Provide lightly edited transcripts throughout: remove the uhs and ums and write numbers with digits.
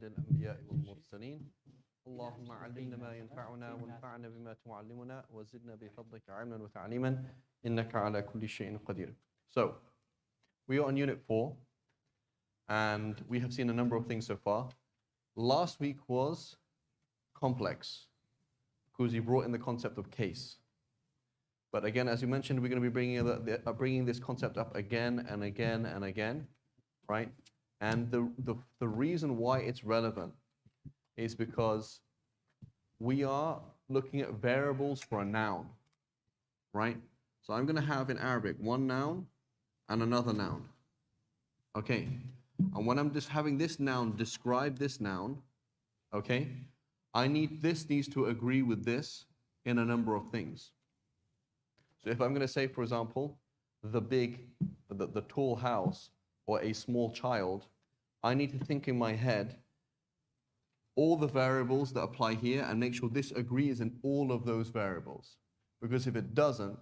الأنبياء والمرسلين اللهم علمنا ما ينفعنا وانفعنا بما تعلمنا وزدنا بفضلك علما وتعليما إنك على كل شيء قدير. So, we are on Unit 4 and we have seen a number of things so far. Last week was complex because he brought in the concept of case. But again, as you mentioned, we're going to be bringing this concept up again and again and again, right? And the reason why it's relevant is because we are looking at variables for a noun, right? So I'm going to have in Arabic one noun and another noun, okay? And when I'm just having this noun describe this noun, okay, this needs to agree with this in a number of things. So if I'm going to say, for example, the tall house or a small child, I need to think in my head all the variables that apply here and make sure this agrees in all of those variables. Because if it doesn't,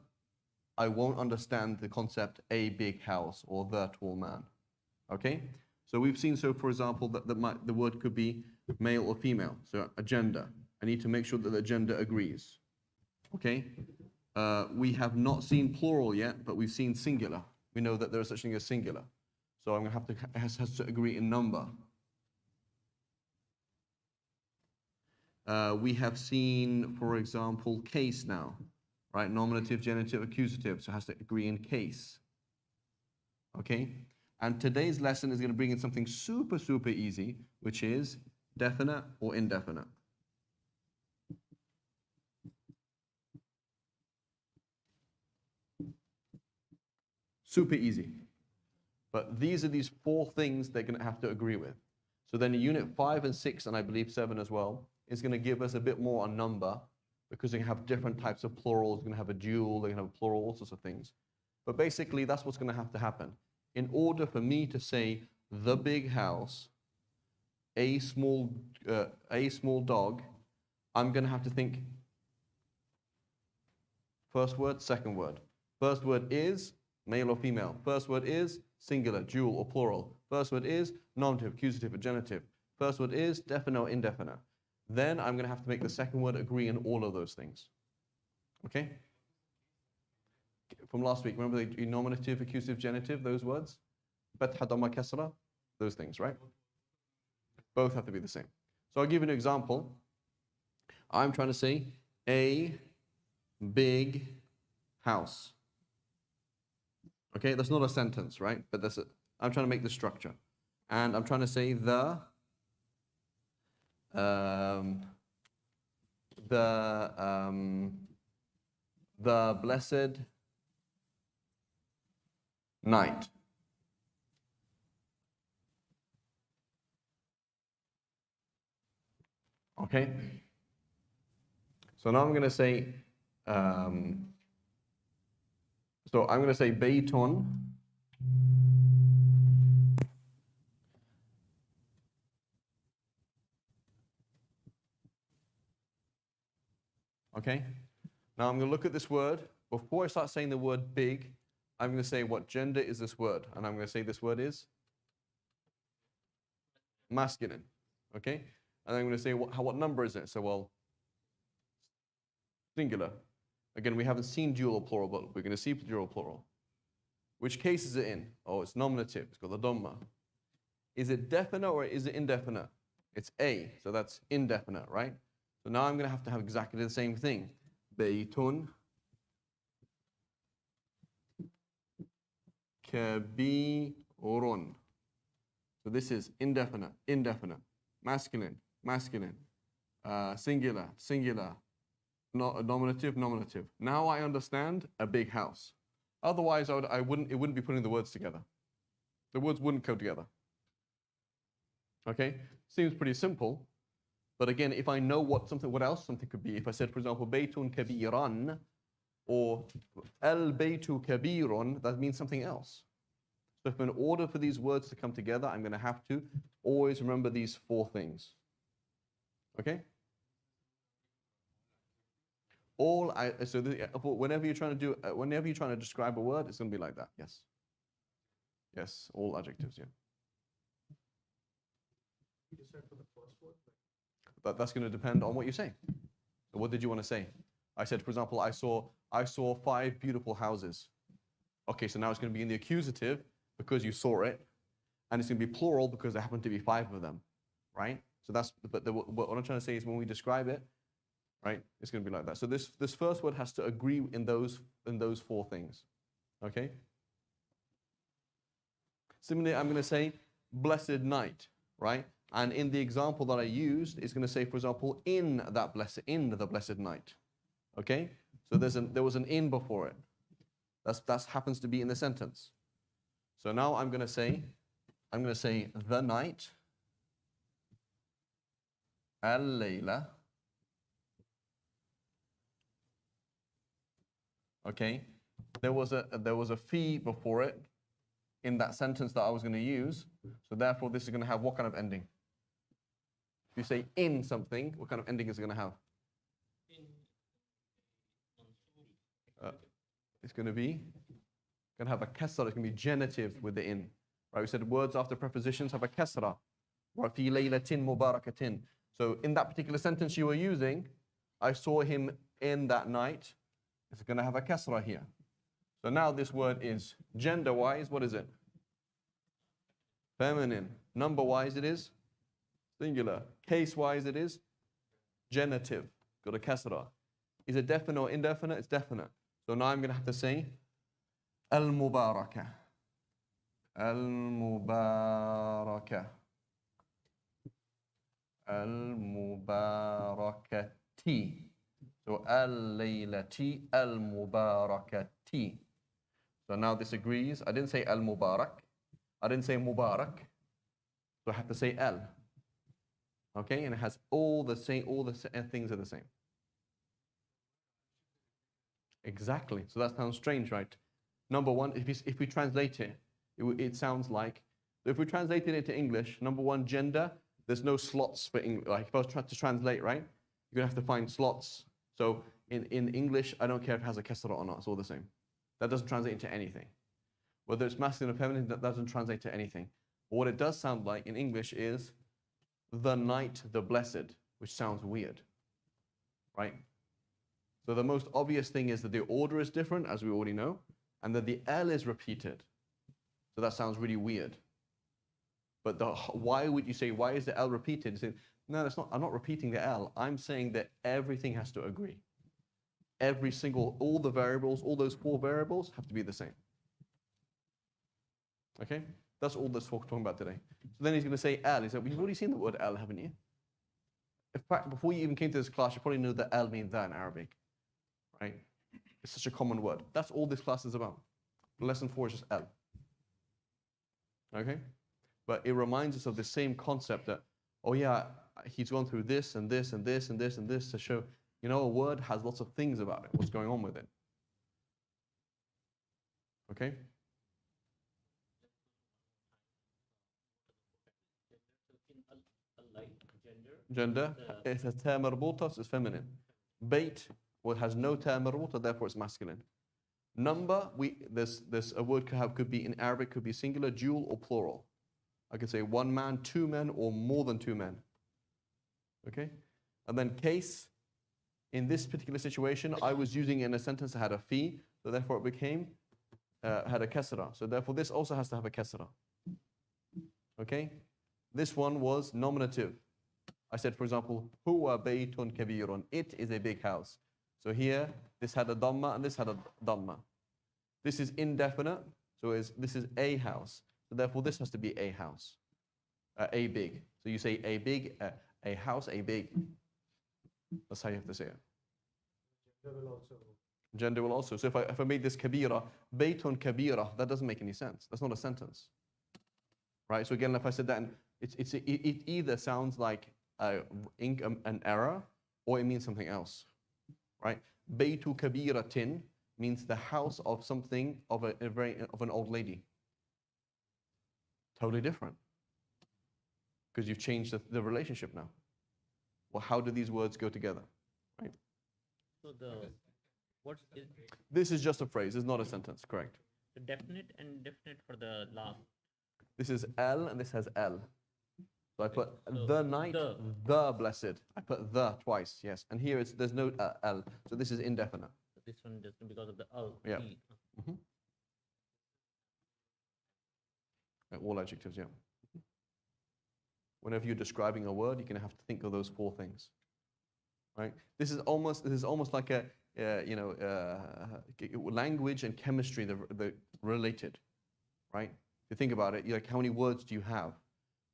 I won't understand the concept a big house or the tall man. Okay? So we've seen, so for example, that the word could be male or female, so a gender. I need to make sure that the gender agrees. Okay? We have not seen plural yet, but we've seen singular. We know that there is such thing as singular. So I'm going to have to, it has to agree in number. We have seen, for example, case now, right? Nominative, genitive, accusative, so it has to agree in case. Okay? And today's lesson is going to bring in something super, super easy, which is definite or indefinite. Super easy. But these are these four things they're going to have to agree with. So then in Unit 5 and 6, and I believe 7 as well, is going to give us a bit more on number, because they have different types of plurals. They're going to have a dual, they're going to have a plural, all sorts of things. But basically, that's what's going to happen. In order for me to say the big house, a small dog, I'm going to have to think first word, second word. First word is male or female. First word is singular, dual, or plural. First word is nominative, accusative, or genitive. First word is definite or indefinite. Then I'm going to have to make the second word agree in all of those things. Okay? From last week, remember the nominative, accusative, genitive, those words? Fatha, dhamma, kasra, those things, right? Both have to be the same. So I'll give you an example. I'm trying to say a big house. Okay, that's not a sentence, right? But I'm trying to make the structure. And I'm trying to say the blessed night. Okay? So now I'm going to say, so I'm going to say Bayton. Okay? Now I'm going to look at this word. Before I start saying the word big, I'm going to say what gender is this word. And I'm going to say this word is masculine. Okay? And I'm going to say what number is it? So, well, singular. Again, we haven't seen dual or plural, but we're going to see dual or plural. Which case is it in? Oh, it's nominative. It's got the dhamma. Is it definite or is it indefinite? It's A, so that's indefinite, right? So now I'm going to have exactly the same thing. Baytun kabirun. So this is indefinite, indefinite. Masculine, masculine. Singular, singular. Nominative, nominative. Now I understand a big house. Otherwise, it wouldn't be putting the words together. The words wouldn't go together. Okay? Seems pretty simple. But again, if I know what else something could be, if I said, for example, Baytun kabiran or al baytu kabirun, that means something else. So if in order for these words to come together, I'm going to have to always remember these four things. Okay? Whenever you're trying to describe a word, it's going to be like that. Yes. Yes, all adjectives, yeah. That's going to depend on what you say. So what did you want to say? I said, for example, I saw 5 beautiful houses. Okay, so now it's going to be in the accusative because you saw it, and it's going to be plural because there happen to be 5 of them, right? So that's, what I'm trying to say is when we describe it, right, it's going to be like that. So this first word has to agree in those 4 things, okay? Similarly, I'm going to say blessed night, right? And in the example that I used, it's going to say, for example, in the blessed night, okay? So there was an in before it. That happens to be in the sentence. So now I'm going to say the night, al-layla, okay? There was a fee before it in that sentence that I was going to use. So therefore, this is going to have what kind of ending? If you say in something, what kind of ending is it going to have? It's going to have a kasra. It's going to be genitive with the in. Right? We said words after prepositions have a kasra. وَفِي لَيْلَةٍ مُبَارَكَةٍ. So in that particular sentence you were using, I saw him in that night. It's going to have a kasra here. So now this word is gender-wise, what is it? Feminine. Number-wise it is singular. Case-wise it is genitive. Got a kasra. Is it definite or indefinite? It's definite. So now I'm going to have to say al-mubarakah. Al-mubarakah. Al-mubarakati. So al-laylati al-mubarakati. So now this agrees. I didn't say al-mubarak. I didn't say mubarak. So I have to say al. Okay, and it has all the things are the same. Exactly. So that sounds strange, right? Number one, if we translate it, it sounds like, if we translated it to English, number one, gender, there's no slots for English. Like if I was trying to translate, right, you're going to have to find slots. So in English, I don't care if it has a kasra or not, it's all the same. That doesn't translate into anything. Whether it's masculine or feminine, that doesn't translate to anything. But what it does sound like in English is the night, the blessed, which sounds weird, right? So the most obvious thing is that the order is different, as we already know, and that the L is repeated. So that sounds really weird. But why would you say, why is the L repeated? You say, no, that's not, I'm not repeating the L. I'm saying that everything has to agree. All the variables, all those 4 variables have to be the same. Okay? That's all that's talking about today. So then he's going to say L. He said, well, you've already seen the word L, haven't you? In fact, before you even came to this class, you probably knew that L means that in Arabic. Right? It's such a common word. That's all this class is about. Lesson 4 is just L. Okay? But it reminds us of the same concept that, oh yeah, he's gone through this and this and this and this and this to show, you know, a word has lots of things about it, what's going on with it. Okay? Gender. It has ta marbuta, so it's feminine. Bait, well, it has no ta marbuta, therefore it's masculine. Number, there's a word could be in Arabic, could be singular, dual, or plural. I could say 1 man, 2 men, or more than 2 men. Okay? And then case, in this particular situation, I was using it in a sentence that had a fi, so therefore it became, had a kasra. So therefore this also has to have a kasra. Okay? This one was nominative. I said, for example, huwa baytun kabirun. It is a big house. So here, this had a dhamma and this had a dhamma. This is indefinite, so this is a house. So therefore, this has to be a house, a big. So you say a big, a house, a big. That's how you have to say it. Gender will also. So if I made this kabira, baytun kabira, that doesn't make any sense. That's not a sentence, right? So again, if I said that, it either sounds like an error or it means something else, right? Baytu kabiratin means the house of something of an old lady. Totally different, because you've changed the relationship now. Well, how do these words go together, right? So what is this is just a phrase. It's not a sentence. Correct. the definite and indefinite for the last? This is L and this has L. So I put So the night, the. blessed. I put the twice, yes. And here there's no L. So this is indefinite. This one just because of the al. Yeah. E. All adjectives, yeah. Whenever you're describing a word, you're going to have to think of those four things, right? This is almost like a language and chemistry, they're related, right? If you think about it, you're like, how many words do you have?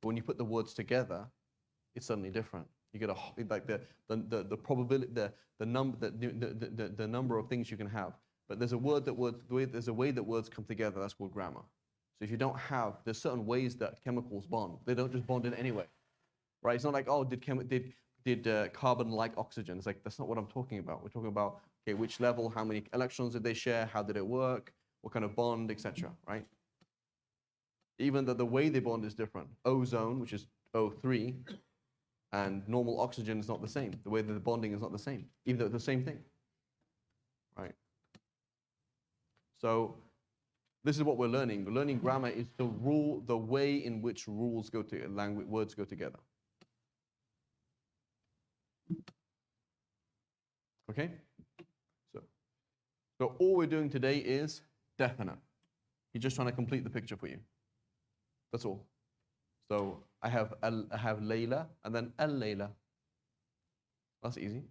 But when you put the words together, it's suddenly different. You get like the probability, the number of things you can have. But there's a there's a way that words come together. That's called grammar. So if you don't have, there's certain ways that chemicals bond. They don't just bond in any way, right? It's not like, oh, did carbon like oxygen? It's like, that's not what I'm talking about. We're talking about, okay, which level, how many electrons did they share, how did it work, what kind of bond, etc., right? Even though the way they bond is different. Ozone, which is O3, and normal oxygen is not the same. The way that the bonding is not the same, even though it's the same thing, right? So this is what we're learning. Learning grammar is to rule the way in which words go together. Okay? So all we're doing today is definite. He's just trying to complete the picture for you. That's all. So I have Layla and then al-Layla. That's easy.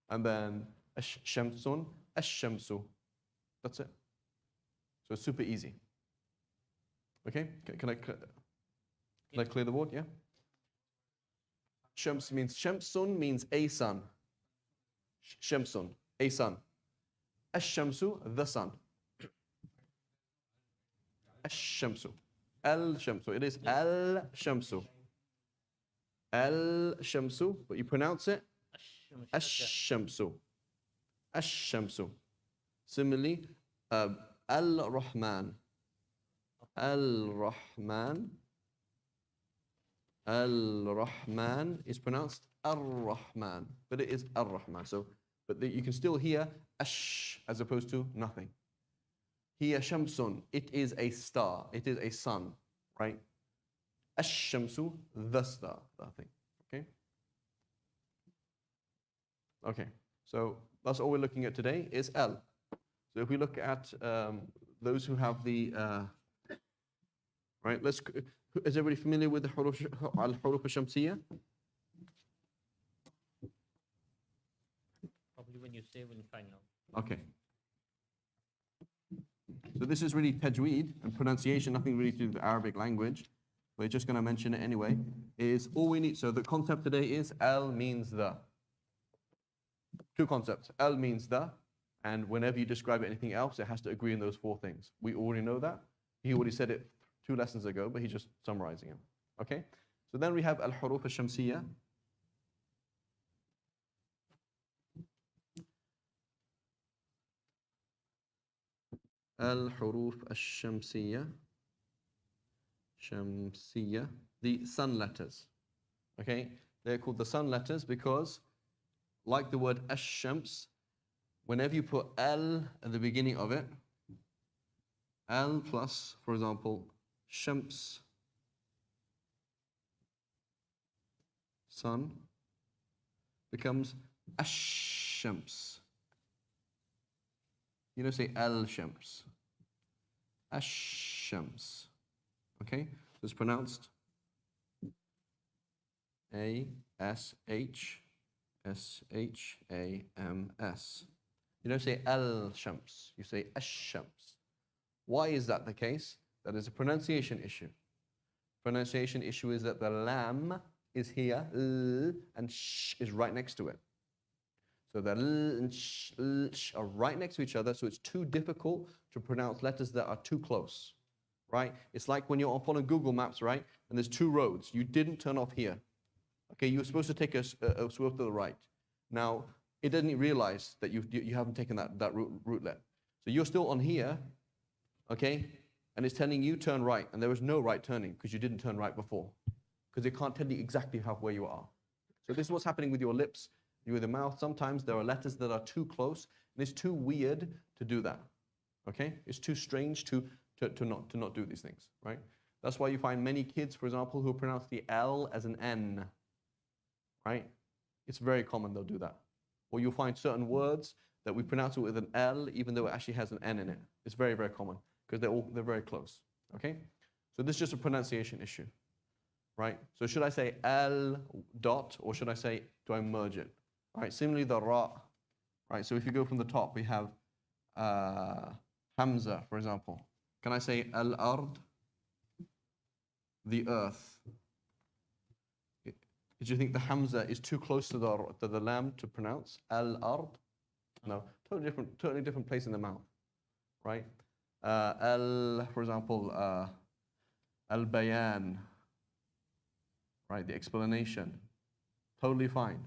And then ash-shamsun, ash-shamsu. That's it. So it's super easy. Okay? Can I clear the board? Yeah? Shamsun means a sun. Shamsun, a sun. Ash-shamsu, the sun. Ash-shamsu. Al-shamsu. It is al-shamsu. Al-shamsu, but you pronounce it ash-shamsu. Ash-shamsu. Similarly, al-Rahman. Al-Rahman. Al-Rahman is pronounced ar-Rahman, but it is ar-Rahman. So, but you can still hear ash as opposed to nothing. Hiya shamsun, it is a star, it is a sun, right? Ash-shamsu, the star, that thing, okay? Okay, so that's all we're looking at today is L. So if we look at those who have the, right, is everybody familiar with the al-huruf al-shamsiyya? Probably when you say, we'll find out. Okay. So this is really tajweed and pronunciation, nothing really to do with the Arabic language. We're just going to mention it anyway. Is all we need. So the concept today is al means the. Two concepts. Al means the, and whenever you describe anything else, it has to agree in those four things. We already know that. He already said it 2 lessons ago, but he's just summarizing it. Okay? So then we have al-huruf al-shamsiyya. Al-huruf al-shamsiyya. Shamsiyya. The sun letters. Okay? They're called the sun letters because, like the word ash-shams, whenever you put al at the beginning of it, al plus, for example, shams, sun, becomes ash-shams. You don't say al-shams. Ash-shams. Okay? So it's pronounced A-S-H-S-H-A-M-S. You don't say al-shams. You say ash-shams. Why is that the case? That is a pronunciation issue. Pronunciation issue is that the lam is here, and sh is right next to it. So the l and sh are right next to each other, so it's too difficult to pronounce letters that are too close, right? It's like when you're following Google Maps, right? And there's 2 roads. You didn't turn off here. Okay, you were supposed to take a swerve to the right. Now, it doesn't realize that you haven't taken that route. So you're still on here, okay? And it's telling you turn right, and there was no right turning because you didn't turn right before. Because it can't tell you exactly where you are. So this is what's happening with your lips, with the mouth. Sometimes there are letters that are too close, and it's too weird to do that. Okay? It's too strange to not do these things, right? That's why you find many kids, for example, who pronounce the L as an N, right? It's very common they'll do that. Or you'll find certain words that we pronounce it with an L even though it actually has an N in it. It's very, very common because they're very close, okay? So this is just a pronunciation issue, right? So should I say L dot or should I say, do I merge it? All right, similarly the Ra, right? So if you go from the top, we have Hamza, for example. Can I say Al-Ard? The earth. Did you think the Hamza is too close to the lam to pronounce? Al-Ard? No, totally different place in the mouth, right? For example, Al-Bayan, right? The explanation. Totally fine.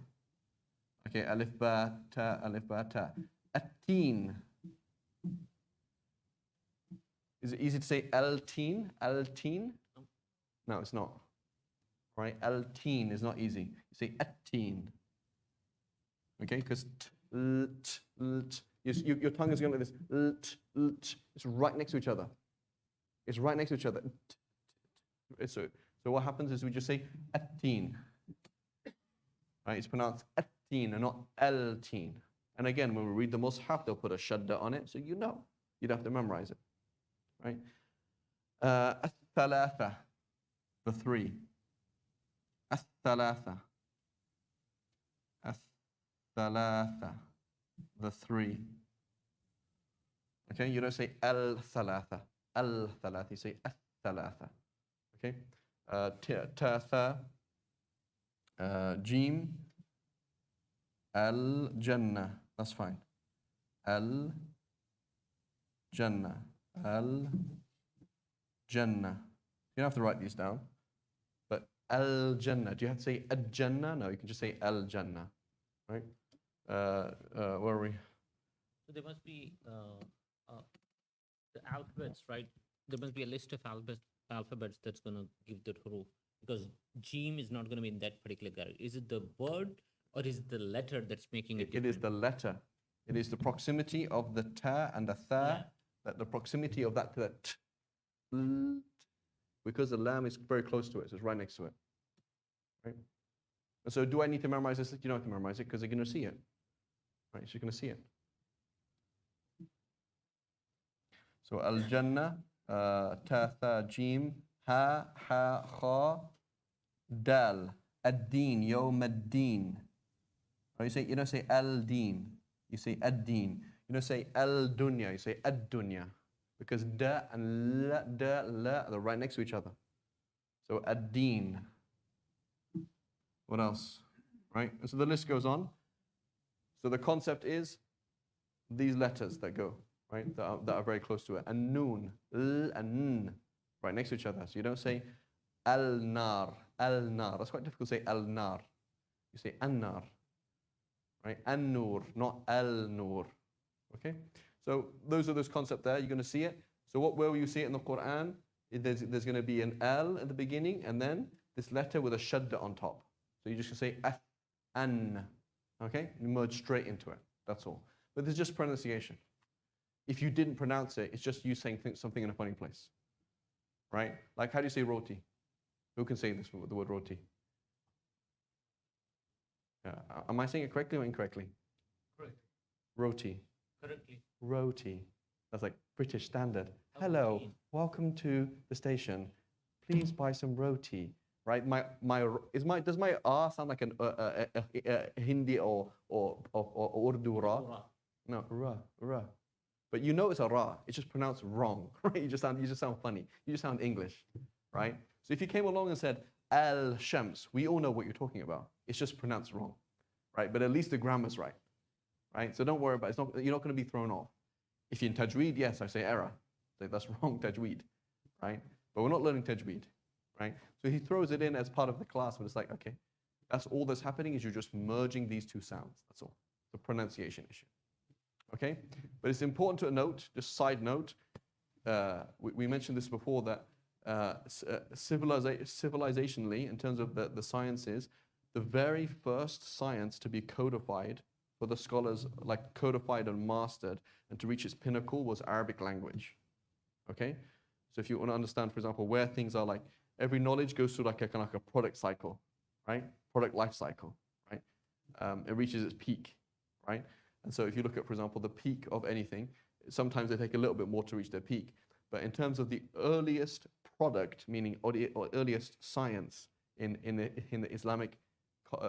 Okay, Alif Ba Ta, Alif Ba Ta. At-Teen. Is it easy to say Al-Teen? Al-Teen? No, it's not. Right? Al-Teen is not easy. You say At-Teen. Okay, because your tongue is going like this. It's right next to each other. It's right next to each other. So what happens is we just say At-Teen. Right? It's pronounced At-Teen and not Al-Teen. And again, when we read the Mus'haf, they'll put a shadda on it, so you know. You'd have to memorize it. Right? Ath-Thalatha, the three. Ath-Thalatha. Ath-Thalatha, the three. Okay, you don't say Al-Thalatha. Al-Thalatha, you say Ath-Thalatha. Okay? Ta-tha, Jim, Al-Jannah. That's fine. Al-Jannah. Al-Jannah. You don't have to write these down. But Al-Jannah. Do you have to say Al-Jannah? No, you can just say Al-Jannah. Right? Where are we? So there must be the alphabets, right? There must be a list of alphabets that's going to give the huruf. Because Jim is not going to be in that particular category. Is it the word or is it the letter that's making it different? It is the letter. It is the proximity of the ta and the tha, that the proximity of that to that t, because the lam is very close to it, so it's right next to it. Right? And so do I need to memorize this? You don't have to memorize it because you're going to see it. Right? So you're going to see it. So al-Jannah, ta, tha, jim, ha, ha, kha, dal, ad-deen, yawm ad-deen. You don't say al-deen, you say ad-deen. You don't say al-dunya, you say ad-dunya. Because da and la are right next to each other. So ad-deen. What else? Right? And so the list goes on. So the concept is these letters that go, right? That are very close to it. And noon, l and n, right next to each other. So you don't say al-nar, al-nar. That's quite difficult to say al-nar. You say an-nar, right? An-nur, not al-nur. Okay? So those are those concepts there. You're going to see it. So where will you see it in the Quran? There's going to be an al at the beginning and then this letter with a shadda on top. So you just say an. Okay? You merge straight into it. That's all. But there's just pronunciation. If you didn't pronounce it, it's just you saying something in a funny place. Right? Like how do you say roti? Who can say this with the word roti? Am I saying it correctly or incorrectly? Correct. Roti. Correctly. Roti. That's like British standard. Hello, welcome to the station. Please buy some roti. Right? Does my R sound like a Hindi or Urdu ra? No, ra. But you know it's a ra. It's just pronounced wrong. Right? You just sound funny. You just sound English. Right? So if you came along and said al shams, we all know what you're talking about. It's just pronounced wrong. Right? But at least the grammar's right. Right? So don't worry about it. You're not going to be thrown off. If you're in tajweed, yes, I say error. Say that's wrong tajweed. Right? But we're not learning tajweed. Right? So he throws it in as part of the class, but it's like, okay, that's all that's happening is you're just merging these two sounds. That's all. It's a pronunciation issue. Okay? But it's important to note, just side note, we mentioned this before that civilizationally, in terms of the sciences, the very first science to be codified for the scholars, like codified and mastered, and to reach its pinnacle was Arabic language. Okay? So if you want to understand, for example, where things are like, every knowledge goes through like a kind of like a product cycle, right? Product life cycle, right? It reaches its peak, right? And so if you look at, for example, the peak of anything, sometimes they take a little bit more to reach their peak. But in terms of the earliest product, meaning or earliest science in the Islamic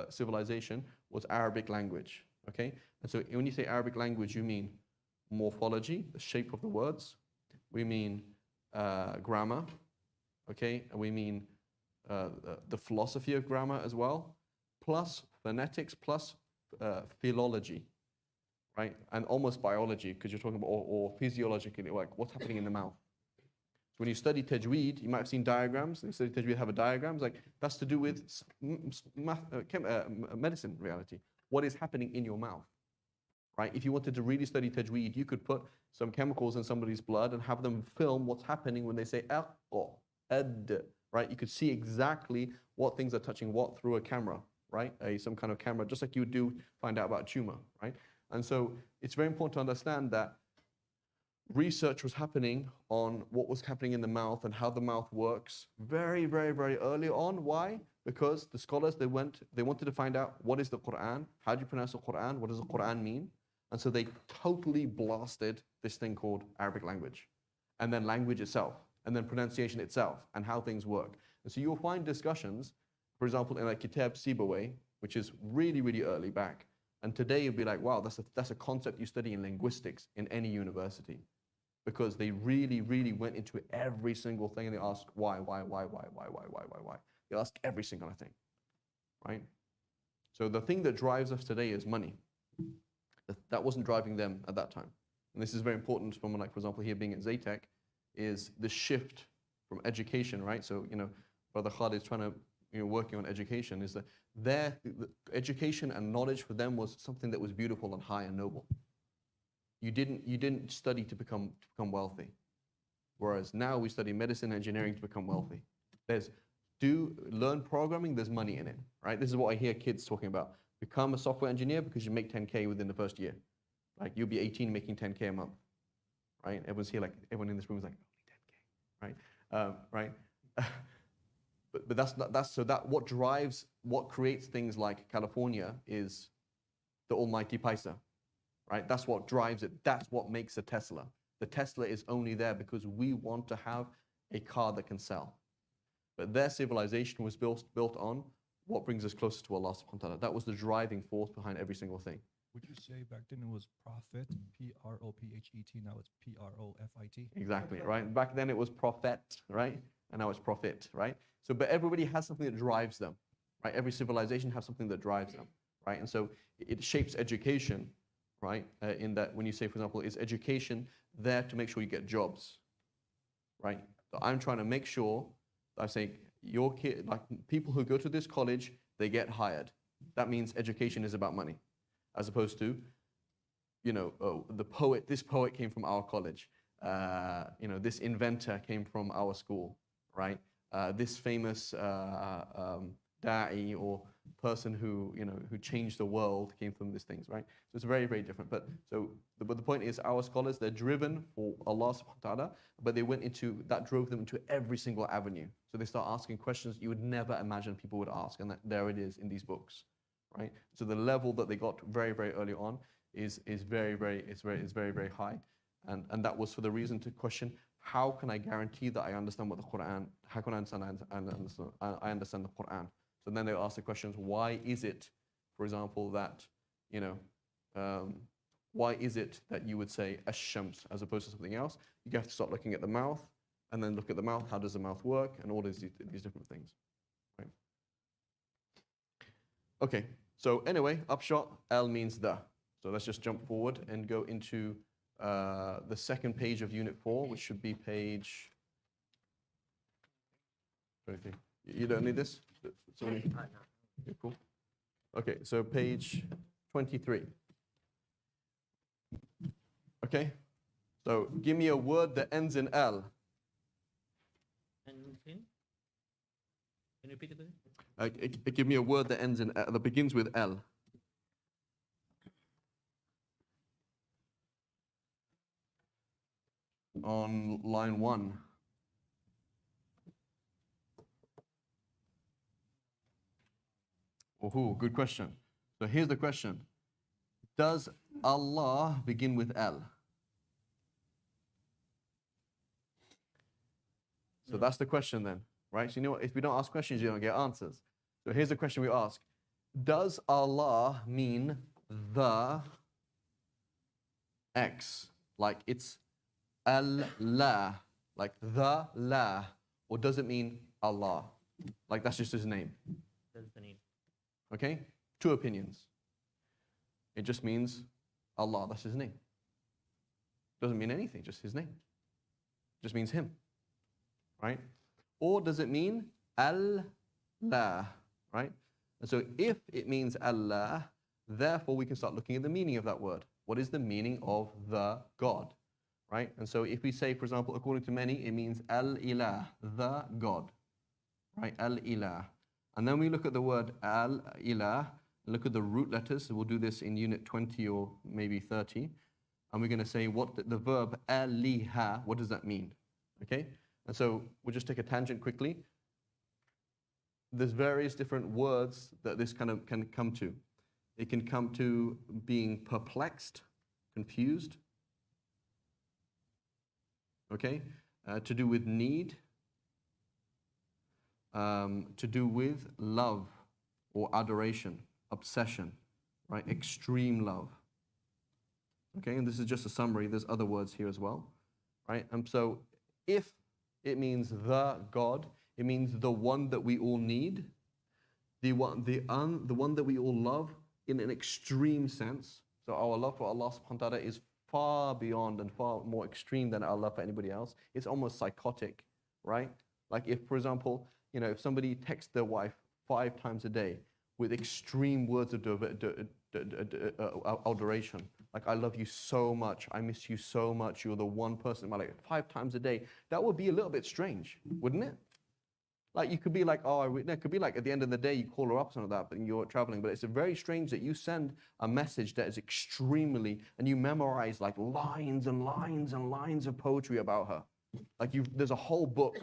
civilization, was Arabic language, okay? And so when you say Arabic language, you mean morphology, the shape of the words. We mean grammar, okay? And we mean the philosophy of grammar as well, plus phonetics, plus philology, right? And almost biology, because you're talking about, or physiologically, like what's happening in the mouth. So when you study tajweed, you might have seen diagrams. You study tajweed, have a diagrams, like that's to do with medicine reality. What is happening in your mouth, right? If you wanted to really study tajweed, you could put some chemicals in somebody's blood and have them film what's happening when they say ad, right? You could see exactly what things are touching what through a camera, right? Some kind of camera, just like you would do find out about a tumor, right? And so it's very important to understand that research was happening on what was happening in the mouth and how the mouth works very, very, very early on. Why? Because the scholars, they wanted to find out what is the Quran, how do you pronounce the Quran, what does the Quran mean? And so they totally blasted this thing called Arabic language, and then language itself, and then pronunciation itself, and how things work. And so you'll find discussions, for example, in like Kitab Sibawayh, which is really, really early back. And today you'd be like, wow, that's a concept you study in linguistics in any university. Because they really, really went into every single thing and they asked why. They ask every single thing, right? So the thing that drives us today is money. That wasn't driving them at that time. And this is very important from, like, for example, here being at Zaytech, is the shift from education, right? So, Brother Khalid is trying to, working on education, is that the education and knowledge for them was something that was beautiful and high and noble. You didn't study to become wealthy. Whereas now we study medicine and engineering to become wealthy. Learn programming, there's money in it, right? This is what I hear kids talking about. Become a software engineer because you make 10K within the first year. Like you'll be 18 making 10K a month, right? Everyone's here, like everyone in this room is like, only 10K, right? But what creates things like California is the almighty paisa. Right? That's what drives it. That's what makes a Tesla. The Tesla is only there because we want to have a car that can sell. But their civilization was built on what brings us closer to Allah subhanahu wa ta'ala. That was the driving force behind every single thing. Would you say back then it was prophet, Prophet, now it's Profit? Exactly, right? Back then it was prophet, right? And now it's profit, right? So, but everybody has something that drives them, right? Every civilization has something that drives them, right? And so it shapes education, right? In that when you say, for example, is education there to make sure you get jobs, right? So I'm trying to make sure, I say, your kid, like people who go to this college, they get hired. That means education is about money, as opposed to, this poet came from our college. This inventor came from our school, right? This famous da'i or person who changed the world came from these things, right? So it's very, very different. But the point is, our scholars, they're driven for Allah subhanahu wa ta'ala, but that drove them into every single avenue. So they start asking questions you would never imagine people would ask, and there it is in these books, right? So the level that they got very, very early on is very, very high. And that was for the reason to question, how can I guarantee that I understand what the Quran, how can I understand the Quran? So then they ask the questions, why is it, for example, that, why is it that you would say ash-shams as opposed to something else? You have to start looking at the mouth and then look at the mouth, how does the mouth work, and all these different things, right? Okay, so anyway, upshot, L means the. So let's just jump forward and go into the second page of Unit 4, which should be page, you don't need this? Okay, cool. Okay, so page 23. Okay, so give me a word that ends in L. Can you repeat it? Give me a word that ends in that begins with L. On line 1. Oh, good question. So here's the question. Does Allah begin with Al? So that's the question then, right? So you know what? If we don't ask questions, you don't get answers. So here's the question we ask. Does Allah mean the X? Like it's Allah, like the La, or does it mean Allah? Like that's just his name. That's the name. Okay? Two opinions. It just means Allah, that's his name. Doesn't mean anything, just his name. Just means him. Right? Or does it mean Allah? Right? And so if it means Allah, therefore we can start looking at the meaning of that word. What is the meaning of the God? Right? And so if we say, for example, according to many, it means Al-Ilah, the God. Right? Al-Ilah. And then we look at the word Al-Ilah, look at the root letters. So we'll do this in unit 20 or maybe 30. And we're going to say what the verb Aliha, what does that mean? Okay? And so we'll just take a tangent quickly. There's various different words that this kind of can come to. It can come to being perplexed, confused, okay? To do with need, to do with love or adoration, obsession, right? Extreme love. Okay, and this is just a summary. There's other words here as well, right? And so if it means the God, it means the one that we all need, the one that we all love in an extreme sense. So our love for Allah subhanahu wa ta'ala is far beyond and far more extreme than our love for anybody else. It's almost psychotic, right? Like if, for example, you know, if somebody texts their wife 5 times a day with extreme words of adoration, like I love you so much, I miss you so much, you're the one person in my life, 5 times a day, that would be a little bit strange, wouldn't it? Like you could be like, it could be like at the end of the day you call her up or that, but you're traveling. But it's very strange that you send a message that is extremely, and you memorize like lines and lines and lines of poetry about her. Like there's a whole book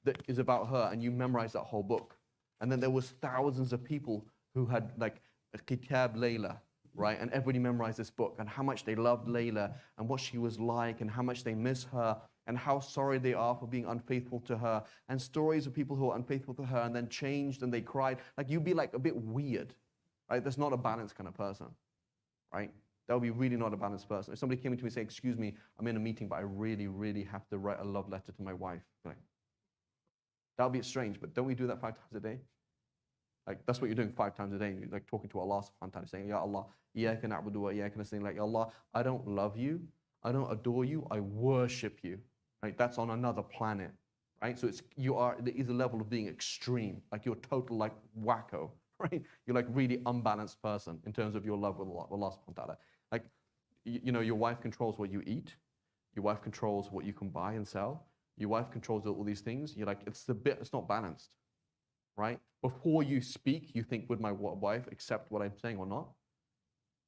that is about her, and you memorize that whole book. And then there was thousands of people who had like a Kitab Layla, right? And everybody memorized this book and how much they loved Layla and what she was like and how much they miss her and how sorry they are for being unfaithful to her, and stories of people who are unfaithful to her and then changed and they cried. Like you'd be like a bit weird, right? That's not a balanced kind of person, right? That would be really not a balanced person. If somebody came to me and said, excuse me, I'm in a meeting, but I really, really have to write a love letter to my wife. Like, that would be strange, but don't we do that 5 times a day? Like that's what you're doing 5 times a day. You're like talking to Allah subhanahu wa ta'ala, saying, Ya Allah, iyyaka na'budu wa iyyaka nasta'in. Like, Ya Allah, I don't love you, I don't adore you, I worship you. Right? That's on another planet. Right? So there is a level of being extreme. Like you're total like wacko. Right? You're like really unbalanced person in terms of your love with Allah subhanahu wa ta'ala. Like, you know, your wife controls what you eat. Your wife controls what you can buy and sell. Your wife controls all these things. You're like, it's not balanced. Right? Before you speak, you think, would my wife accept what I'm saying or not?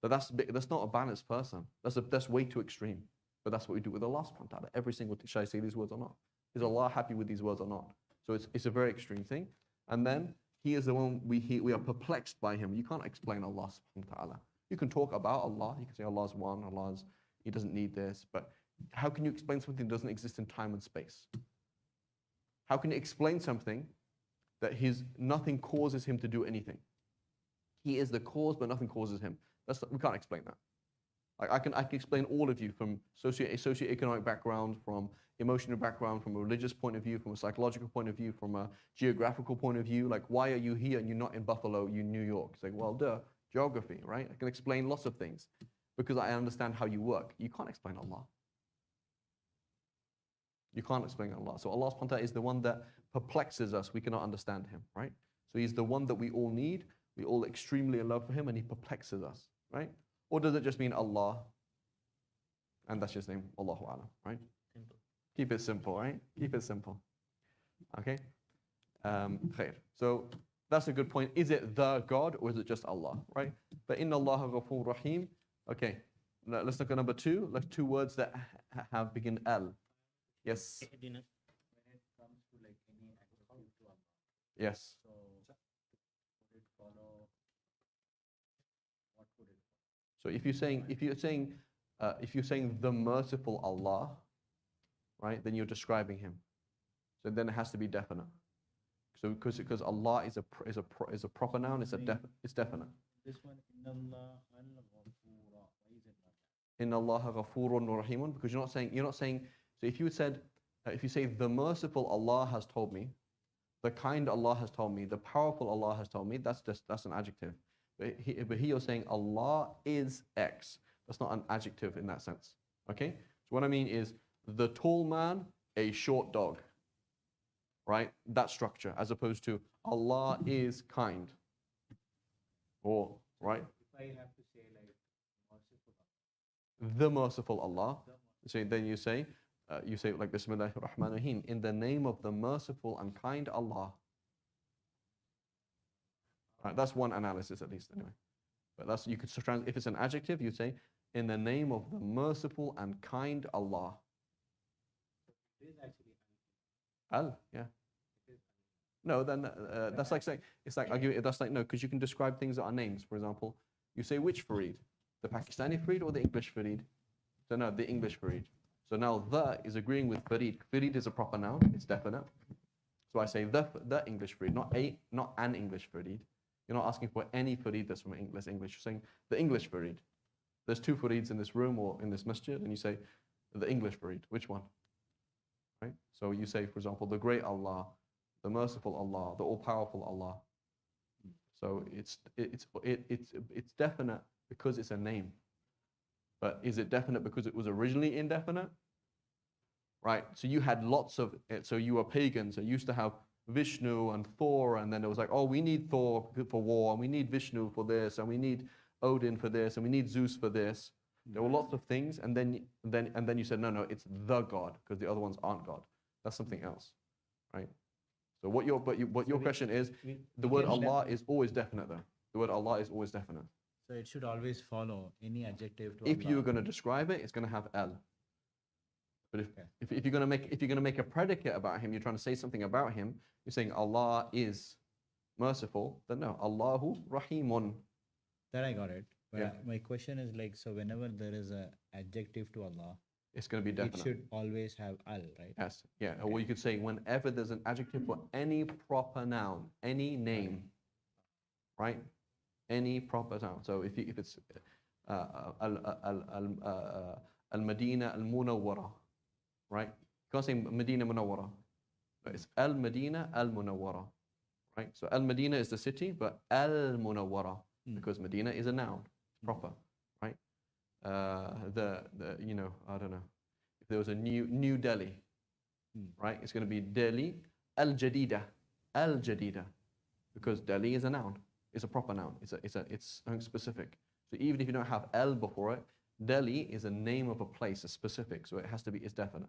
But that's not a balanced person. That's way too extreme. But that's what we do with Allah subhanahu wa ta'ala. Every single thing. Should I say these words or not? Is Allah happy with these words or not? So it's a very extreme thing. And then He is the one we are perplexed by Him. You can't explain Allah subhanahu wa ta'ala. You can talk about Allah. You can say Allah's one, He doesn't need this. But how can you explain something that doesn't exist in time and space? How can you explain something that nothing causes Him to do anything? He is the cause, but nothing causes Him. We can't explain that. Like I can explain all of you from socioeconomic background, from emotional background, from a religious point of view, from a psychological point of view, from a geographical point of view. Like, why are you here and you're not in Buffalo, you're in New York? It's like, well, duh, geography, right? I can explain lots of things because I understand how you work. You can't explain Allah. You can't explain Allah. So Allah subhanahu wa ta'ala is the one that perplexes us. We cannot understand Him, right? So He's the one that we all need. We all extremely in love for Him, and He perplexes us, right? Or does it just mean Allah? And that's His name, Allahu A'lam, right? Simple. Keep it simple, right? Keep it simple. Okay? Khair. So that's a good point. Is it the God or is it just Allah, right? But inna Allah ghafur rahim. Okay. Let's look at number 2. Let's 2 words that have begin L. Yes. Dinner. When it comes to like any attribute to Allah, Yes. so would it follow So if you're saying the merciful Allah, right, then you're describing Him. So then it has to be definite. So because Allah is a proper noun, it's definite. This one, Innallah al-Ghafura. Why is it not? Inna Allah ghafurun rahimun, because you're not saying. So if you said, if you say the merciful Allah has told me, the kind Allah has told me, the powerful Allah has told me, that's an adjective. But here you're saying Allah is X. That's not an adjective in that sense. Okay? So what I mean is the tall man, a short dog. Right? That structure, as opposed to Allah is kind. Or, right? If I have to say like merciful The merciful Allah. So then you say like Bismillahir Rahmanir Rahim, in the name of the merciful and kind Allah. Right, that's one analysis at least anyway. But that's, you could if it's an adjective, you say in the name of the merciful and kind Allah. it is actually Al, yeah. No, then that's like saying, it's like that's like no, because you can describe things that are names. For example, you say which Farid, the Pakistani Farid or the English Farid? So no, the English Farid. So now the is agreeing with Farid. Farid is a proper noun; it's definite. So I say the English Farid, not an English Farid. You're not asking for any Farid that's from English. You're saying the English Farid. There's two Farids in this room or in this masjid, and you say the English Farid. Which one? Right. So you say, for example, the great Allah, the merciful Allah, the all-powerful Allah. So it's definite because it's a name. But is it definite because it was originally indefinite? Right. So you had lots of it. So you were pagans. So you used to have Vishnu and Thor, and then it was like, oh, we need Thor for war, and we need Vishnu for this, and we need Odin for this, and we need Zeus for this. There were lots of things, and then you said, no, it's the God, because the other ones aren't God. That's something else, right? So what your question is, the word Allah is always definite though. The word Allah is always definite. So it should always follow any adjective to If Allah. you're going to describe it, it's going to have al. But if you're going to make a predicate about him, you're trying to say something about him, you're saying Allah is merciful, then no, Allahu Rahimun. That I got it. But Yeah. my question is like, so whenever there is an adjective to Allah, It's going to be definite. it should always have al, right? Yes, yeah. Or you could say whenever there's an adjective for any proper noun, any name, right? Any proper noun. So if it's al-Madina al-Munawwara, right? You can't say Medina Munawwara. But it's al-Madina al-Munawwara, right? So al-Madina is the city, but al-Munawwara, because Medina is a noun, it's proper, right? I don't know. If there was a New Delhi, right? It's going to be Delhi al-Jadida, because Delhi is a noun. It's a proper noun. It's something specific. So even if you don't have al before it, Delhi is a name of a place, a specific. So it has to be, it's definite.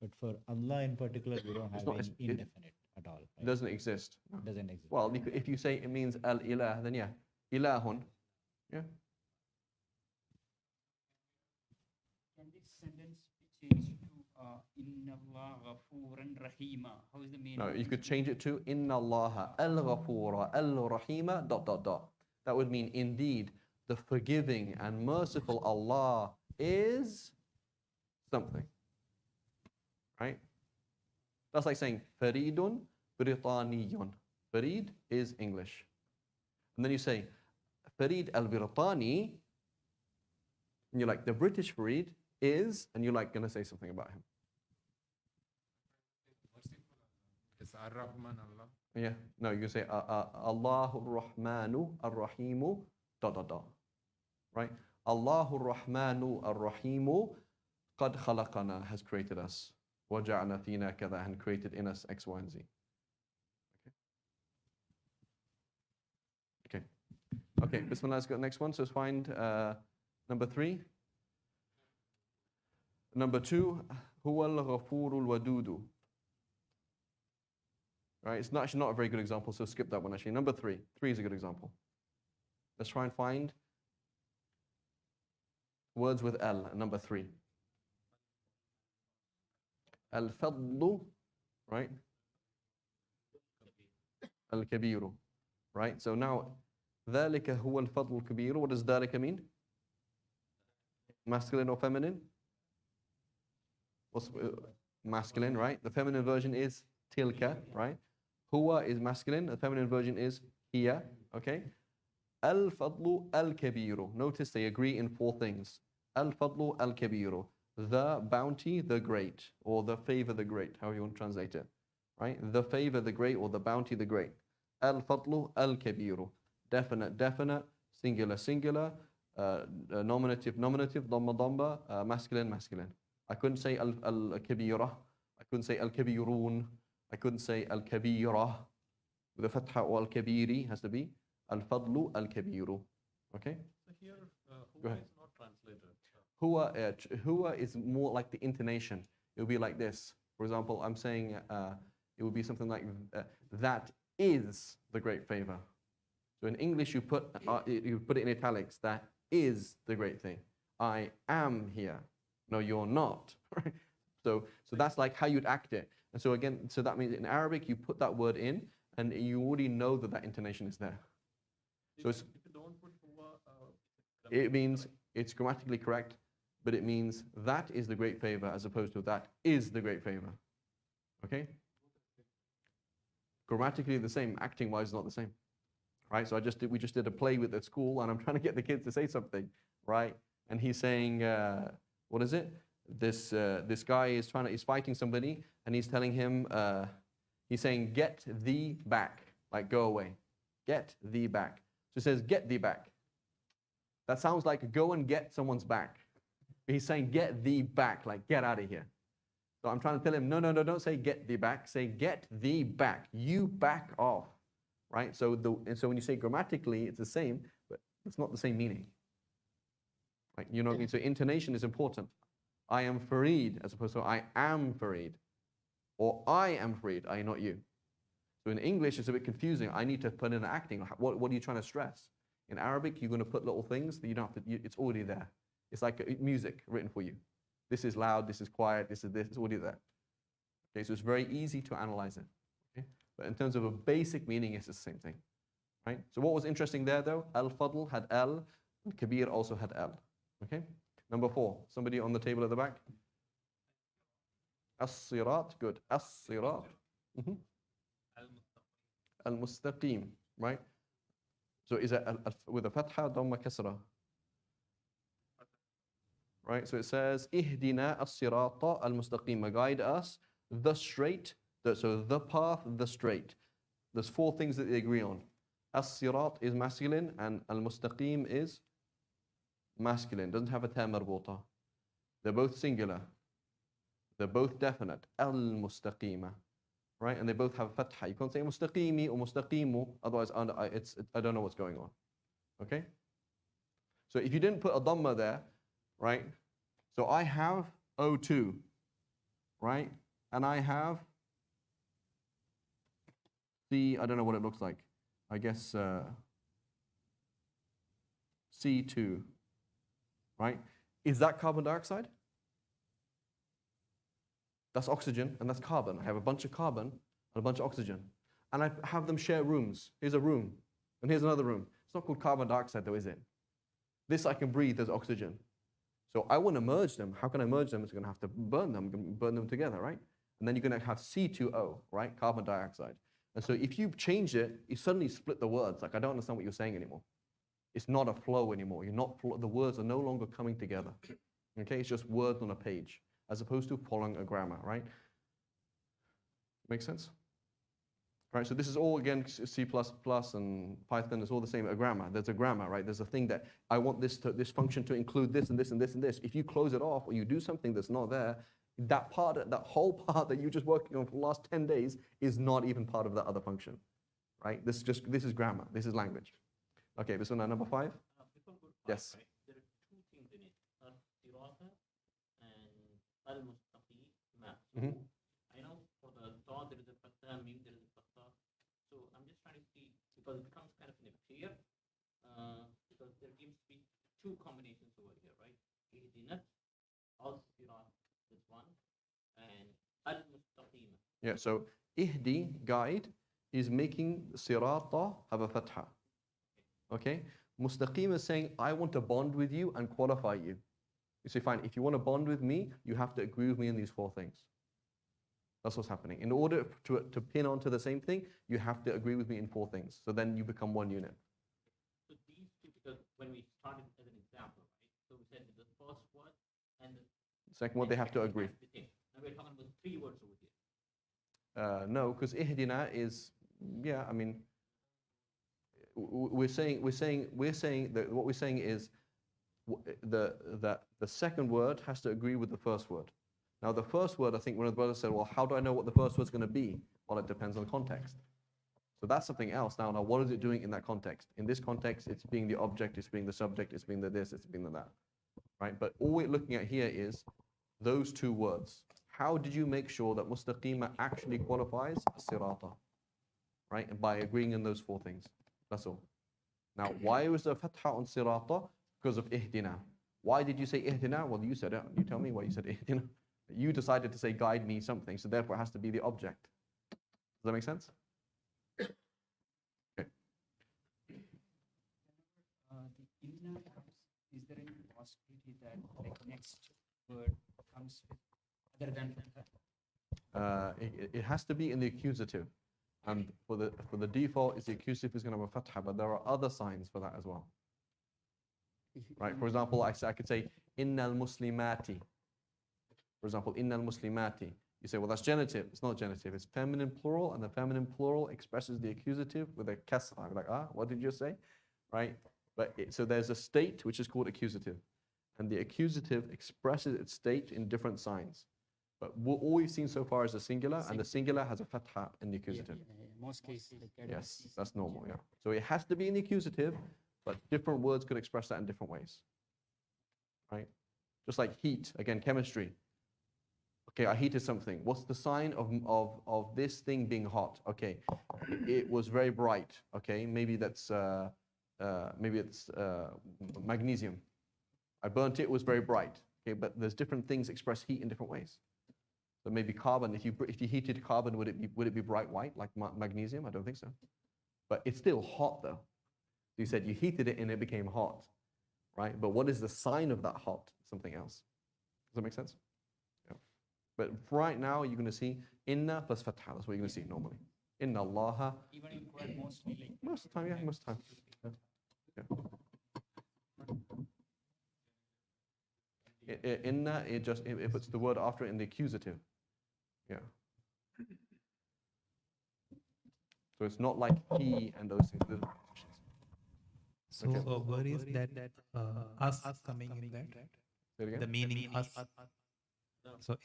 But for Allah in particular, we don't have not- any indefinite at all. It Right? doesn't exist. No. Doesn't exist. Well, if you say it means al-ilah, then yeah, ilahun, yeah. Can this sentence be changed to Inna Allah Ghafuran Rahima? How is the meaning? No, you could change it to Inna Allah al-Ghafura al-Rahima ... That would mean indeed the forgiving and merciful Allah is something. Right? That's like saying Faridun Britaniyun. Farid is English. And then you say Farid al-Britani, and you're like, the British Farid is, and you're like going to say something about him. It's Ar-Rahman Allah. Yeah. No, you say Allahu Rahmanu Ar-Rahimu ... Right? Allahu Rahmanu Ar-Rahimu qad khalaqana, has created us. وَجَعْلَ فِينَا كَذَا, and created in us X, Y, and Z. Okay, Bismillah, let's go to the next one. So let's find number 3. Number 2, huwa al-ghafurul wadudu. Right, it's actually not a very good example, so skip that one actually. Number 3. 3 is a good example. Let's try and find words with al, number 3. Al-fadlu, right? Al-kabiru, right? So now, ذَلِكَ هُوَ الْفَضْلُ الْكَبِيرُ. What does ذَلِكَ mean? Masculine or feminine? What's masculine, right? The feminine version is tilka, right? Huwa is masculine. The feminine version is hiya, okay? Al-fadlu al-kabiru. Notice they agree in 4 things. Al-fadlu al-kabiru. The bounty, the great, or the favor, the great, however you want to translate it, right? The favor, the great, or the bounty, the great. Al-fadlu al-kabiru. Definite, definite, singular, singular, nominative, nominative, dhamma, dhamma, masculine, masculine. I couldn't say al-kabira. I couldn't say al-kabirun. I couldn't say al-kabira. With a fatha or al-kabiri has to be al-fadlu al-kabiru. Okay? So here, Go huwa ahead. is not translated. Huwa is more like the intonation. It will be like this. For example, I'm saying it would be something like that is the great favor. So in English, you put it in italics. That is the great thing. I am here. No, you're not. So that's like how you'd act it. And so again, so that means in Arabic, you put that word in, and you already know that that intonation is there. So If you don't put huwa, it means it's grammatically correct, but it means that is the great favor as opposed to that is the great favor. Okay? Grammatically the same, acting-wise not the same. Right? So we just did a play with the school, and I'm trying to get the kids to say something, right? And he's saying, what is it? This guy is fighting somebody, and he's telling him, he's saying, get thee back, like go away. Get thee back. So he says, get thee back. That sounds like go and get someone's back. But he's saying, get thee back, like get out of here. So I'm trying to tell him, no, don't say get thee back. Say get thee back. You back off, right? So when you say grammatically, it's the same, but it's not the same meaning. Right? You know what I mean? So intonation is important. I am Farid as opposed to I am Farid. Or I am Farid, I not you. So in English, it's a bit confusing. I need to put in acting. What are you trying to stress? In Arabic, you're going to put little things that you don't have to, it's already there. It's like music written for you. This is loud, this is quiet, this is this, it's already there. Okay, so it's very easy to analyze it. Okay? But in terms of a basic meaning, it's the same thing. Right? So what was interesting there though? Al-Fadl had Al, and Kabir also had Al. Okay? Number 4, somebody on the table at the back. As-Sirat, good. As-Sirat. Al-Mustaqim, right? So is it with a fatha, dhamma, kasra? Right, so it says, Ihdina as-sirata al-mustaqima, guide us the straight, so the path, the straight. There's 4 things that they agree on. As-sirat is masculine and al-mustaqim is masculine, doesn't have a ta marbuta. They're both singular. They're both definite. Al-mustaqima. Right, and they both have fatha. You can't say mustaqimi or mustaqimu, otherwise I don't know what's going on. Okay? So if you didn't put a dhamma there, right? So I have O2, right? And I have I don't know what it looks like. I guess C2, right? Is that carbon dioxide? That's oxygen and that's carbon. I have a bunch of carbon and a bunch of oxygen. And I have them share rooms. Here's a room and here's another room. It's not called carbon dioxide though, is it? This I can breathe as oxygen. So I want to merge them. How can I merge them? It's going to have to burn them. I'm going to burn them together, right? And then you're going to have C2O, right? Carbon dioxide. And so if you change it, you suddenly split the words. Like I don't understand what you're saying anymore. It's not a flow anymore. The words are no longer coming together. Okay, it's just words on a page as opposed to following a grammar, right? Make sense? Right, so this is all, again, C++ and Python is all the same, a grammar. There's a grammar, right? There's a thing that I want this function to include this and this and this and this. If you close it off or you do something that's not there, that whole part that you're just working on for the last 10 days is not even part of that other function, right? This is grammar. This is language. Okay, this one, number 5? Before good part, Yes. right, there are 2 things in it, al-sirata and al-mustaqim. Mhm. I know for the ta there is a fatha, mim there is a fatha. So I'm just trying to see, because it becomes kind of clear, because there seems to be 2 combinations over here, right? Ihdina, al-sirat is one, and al-mustaqim. Yeah, so ihdi, guide, is making sirata have a fatha. Okay? Mustaqim is saying, I want to bond with you and qualify you. You say, fine, if you want to bond with me, you have to agree with me in these 4 things. That's what's happening. In order to pin onto the same thing, you have to agree with me in 4 things. So then you become one unit. So these two, because when we started as an example, right? So we said that the first word and the Second one, they have to agree. the same. Now we're talking about 3 words over here. No, because ihdina is, yeah, I mean, we're saying that what we're saying is that the second word has to agree with the first word. Now the first word, I think one of the brothers said, well, how do I know what the first word's going to be? Well, it depends on the context. So that's something else. Now, what is it doing in that context? In this context, it's being the object, it's being the subject, it's being the this, it's being the that, right? But all we're looking at here is those 2 words. How did you make sure that mustaqima actually qualifies sirata, right? And by agreeing in those 4 things. That's all. Now, why was there fatha on sirata? Because of ihdina. Why did you say ihdina? Well, you said it. You tell me why you said ihdina. You decided to say guide me something, so therefore it has to be the object. Does that make sense? Okay. The inna comes, is there any possibility that like next word comes with other than fatha? It has to be in the accusative. And for the default, is the accusative is going to have a fatha, but there are other signs for that as well. Right? For example, I could say innal muslimati. For example, innal muslimati. You say, well, that's genitive. It's not genitive. It's feminine plural, and the feminine plural expresses the accusative with a kasra. Like, what did you say? Right? But so there's a state which is called accusative, and the accusative expresses its state in different signs. But all we've seen so far is a singular, and the singular has a fatha in the accusative. Most cases, like Yes, that's normal, yeah. So it has to be in the accusative, but different words could express that in different ways, right? Just like heat, again, chemistry. Okay, I heated something. What's the sign of this thing being hot? Okay, it was very bright. Okay, maybe it's magnesium. I burnt it, it was very bright. Okay, but there's different things express heat in different ways. So maybe carbon. If you heated carbon, would it be bright white like magnesium? I don't think so. But it's still hot though. You said you heated it and it became hot, right? But what is the sign of that hot? Something else. Does that make sense? Yeah. But right now you're going to see inna plus fatha. That's what you're going to see normally. Inna Allaha. even in Quran, mostly like Most of the time, yeah, most of the time. Yeah. Inna, it puts the word after it in the accusative. Yeah. So it's not like he and those things. So where is that us coming in that? Say it again? The meaning us. So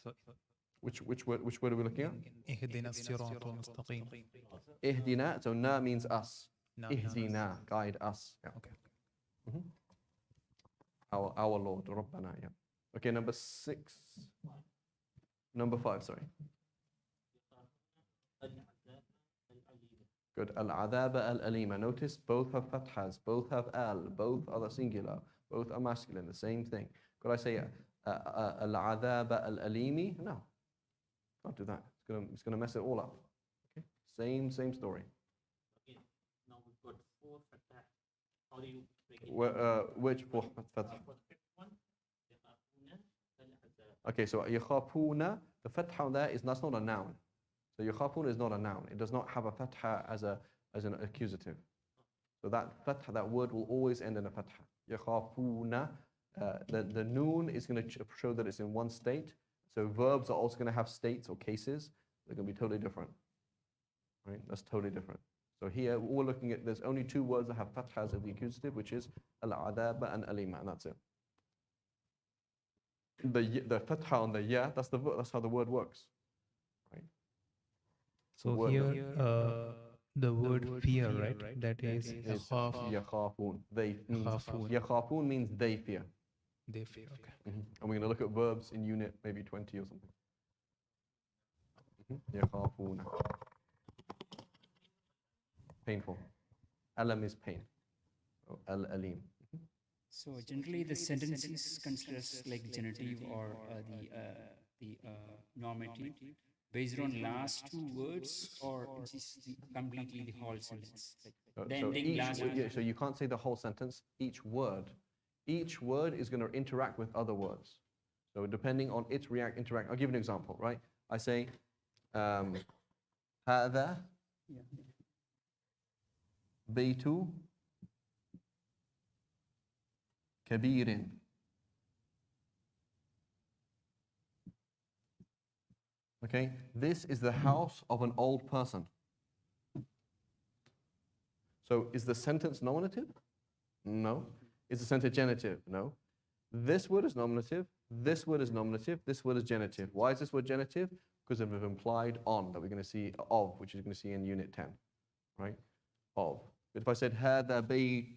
Which word are we looking at? اهدنا الصراط المستقيم. Ihdina, so na means us. Na means us. Ihdina, guide us. Yeah. Okay. Mhm. Our Lord, Rabbana, yeah. Okay, number 6. Number 5, sorry. Good. Al-adaba al-alima. Notice both have fathas, both have al, both are the singular, both are masculine, the same thing. Could I say al-adaba al-alimi? No. Can't do that. It's gonna mess it all up. Okay. Same story. Okay, now we've got 4 fatha. How do you break it? Which 4 fatha? For the 5th one, yakhafuna al-azab. Okay, so yakhafuna, the fatha on there that's not a noun. So yakhafuna is not a noun. It does not have a fatha as an accusative. So that fatha, that word will always end in a fatha. Yakhafuna, the noon is going to show that it's in one state. So verbs are also going to have states or cases. They're going to be totally different. Right? That's totally different. So here we're looking at, there's only 2 words that have fathas of the accusative, which is al-adaba and alima, and that's it. The fatha on the ya, that's how the word works. Right? So word here the word fear, right? That is It's yakhaf. yakhafun. Yakhafun. Yakhafun means they fear. They fear. Okay. And we're going to look at verbs in unit maybe 20 or something. Yakhafuna. Painful. Alam is pain. So, al-alim. so generally the sentence is considered as like genitive or the normative based on last 2 words, or it is completely the whole sentence. Like the ending last. So you can't say the whole sentence. Each word Each word is going to interact with other words. So depending on its interact, I'll give you an example, right? I say, هذا بيت كبير. Okay, this is the house of an old person. So is the sentence nominative? No. Is the sentence genitive? No. This word is nominative, this word is nominative, this word is genitive. Why is this word genitive? Because of implied on that we're going to see of, which you're going to see in unit 10, right? Of. But if I said هذا بيت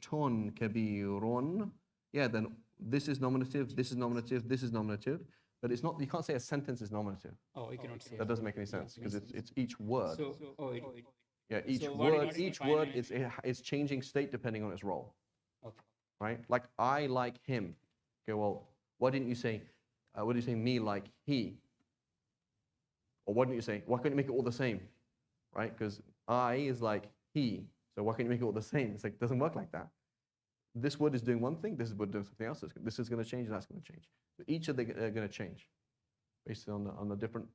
كبير, yeah, then this is nominative, this is nominative, this is nominative. But it's not, you can't say a sentence is nominative. Oh, you cannot say. That doesn't make any sense because it's each word. So, Yeah, each so what word, is each final word is changing state depending on its role. okay. Right? Like I like him. Okay, well, why didn't you say, what do you say, me like he? Or why didn't you say, why couldn't you make it all the same? Right? Because I is like he. So why can't you make it all the same? It's like, it doesn't work like that. This word is doing one thing, this word doing something else. This is going to change, and that's going to change. So each of them are going to change based on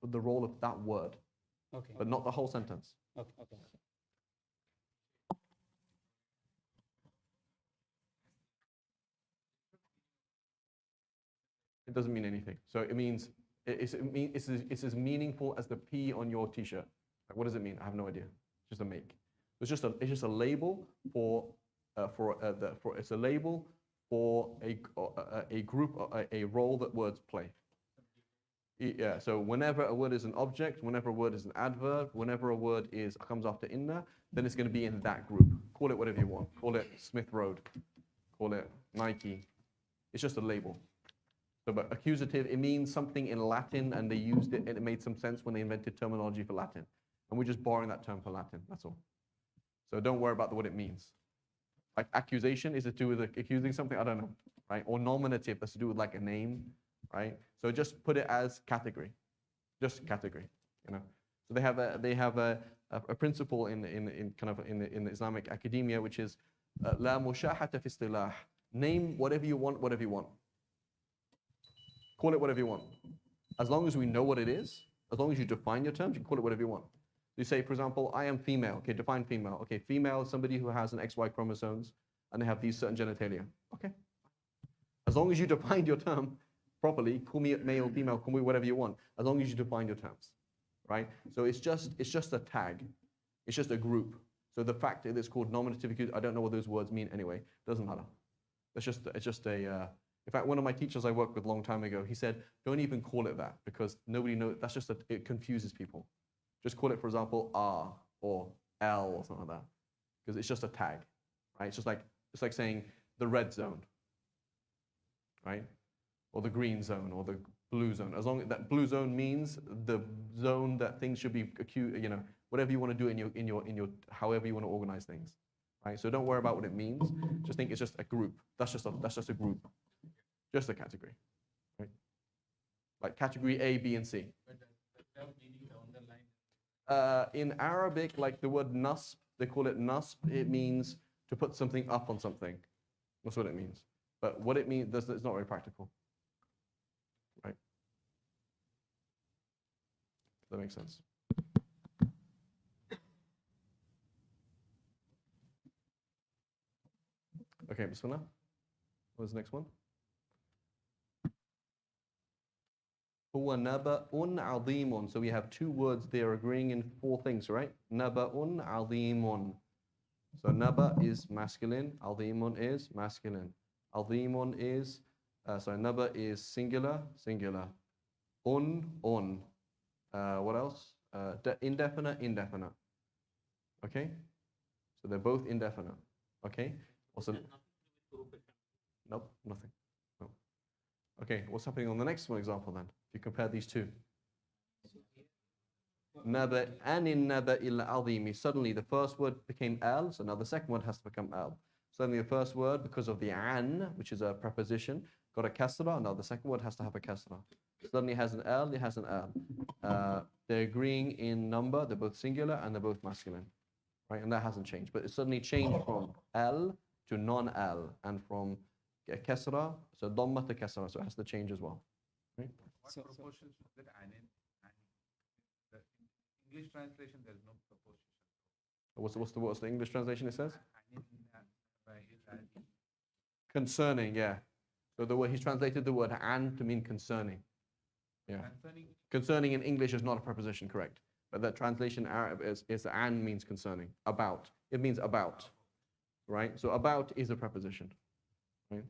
the role of that word, Okay. but not the whole sentence. Okay. Okay. It doesn't mean anything. So it means it's as meaningful as the P on your T-shirt. Like, what does it mean? I have no idea. It's just a make. It's just a label for it's a label for a group, a role that words play. Yeah. So whenever a word is an object, whenever a word is an adverb, whenever a word comes after inna, then it's going to be in that group. Call it whatever you want. Call it Smith Road. Call it Nike. It's just a label. So, but accusative, it means something in Latin, and they used it, and it made some sense when they invented terminology for Latin. And we're just borrowing that term for Latin, that's all. So don't worry about what it means. Like accusation, is it to do with accusing something? I don't know, right? Or nominative, that's to do with like a name, right? So just put it as category, just category, you know. So they have a principle in the Islamic academia, which is la mushahata fi istilah. Name whatever you want, whatever you want. Call it whatever you want. As long as we know what it is, as long as you define your terms, you can call it whatever you want. You say, for example, I am female. Okay, define female. Okay, female is somebody who has an XY chromosomes and they have these certain genitalia. Okay. As long as you define your term properly, call me male, female, call me whatever you want. As long as you define your terms, right? So it's just a tag. It's just a group. So the fact that it's called nominative, because I don't know what those words mean anyway. Doesn't matter. It's just a. In fact, one of my teachers I worked with a long time ago, he said, don't even call it that because nobody knows. That's just it confuses people. Just call it, for example, R or L or something like that, because it's just a tag, right? It's like saying the red zone, right? Or the green zone or the blue zone. As long as that blue zone means the zone that things should be you know, whatever you want to do in your however you want to organize things, right? So don't worry about what it means. Just think it's just a group. That's just a group, just a category, right? Like category A, B, and C. In Arabic, like the word nasb, they call it nasb. It means to put something up on something. That's what it means. But what it means, it's not very practical, right? Does that make sense? Okay, Bismillah. What was the next one? هو نبأ عظيم. So we have two words there agreeing in four things, right? نبأ عظيم. So naba is masculine, عظيم is masculine. عظيم is, naba is singular. On. What else? Indefinite. Okay? So they're both indefinite. Okay? Also, nope, nothing. No. Okay, what's happening on the next one example then? If you compare these two. Naba anin naba il azimi. Suddenly the first word became al, so now the second word has to become al. Suddenly the first word, because of the an, which is a preposition, got a kasra. Now the second word has to have a kasra. Suddenly it has an al, it has an al. They're agreeing in number, they're both singular and they're both masculine. Right? And that hasn't changed. But it suddenly changed from al to non-al and from get a kasra, so dhamma to kasra, so it has to change as well. Right? What So- proportion should that anin? The English translation, there is no proportion. What's the English translation it says? Anin is anin. Concerning, yeah. So the word he's translated the word an to mean concerning. Yeah. Concerning Concerning in English is not a preposition, correct? But that translation in Arab is an means concerning, about. It means about, right? So about is a preposition, right?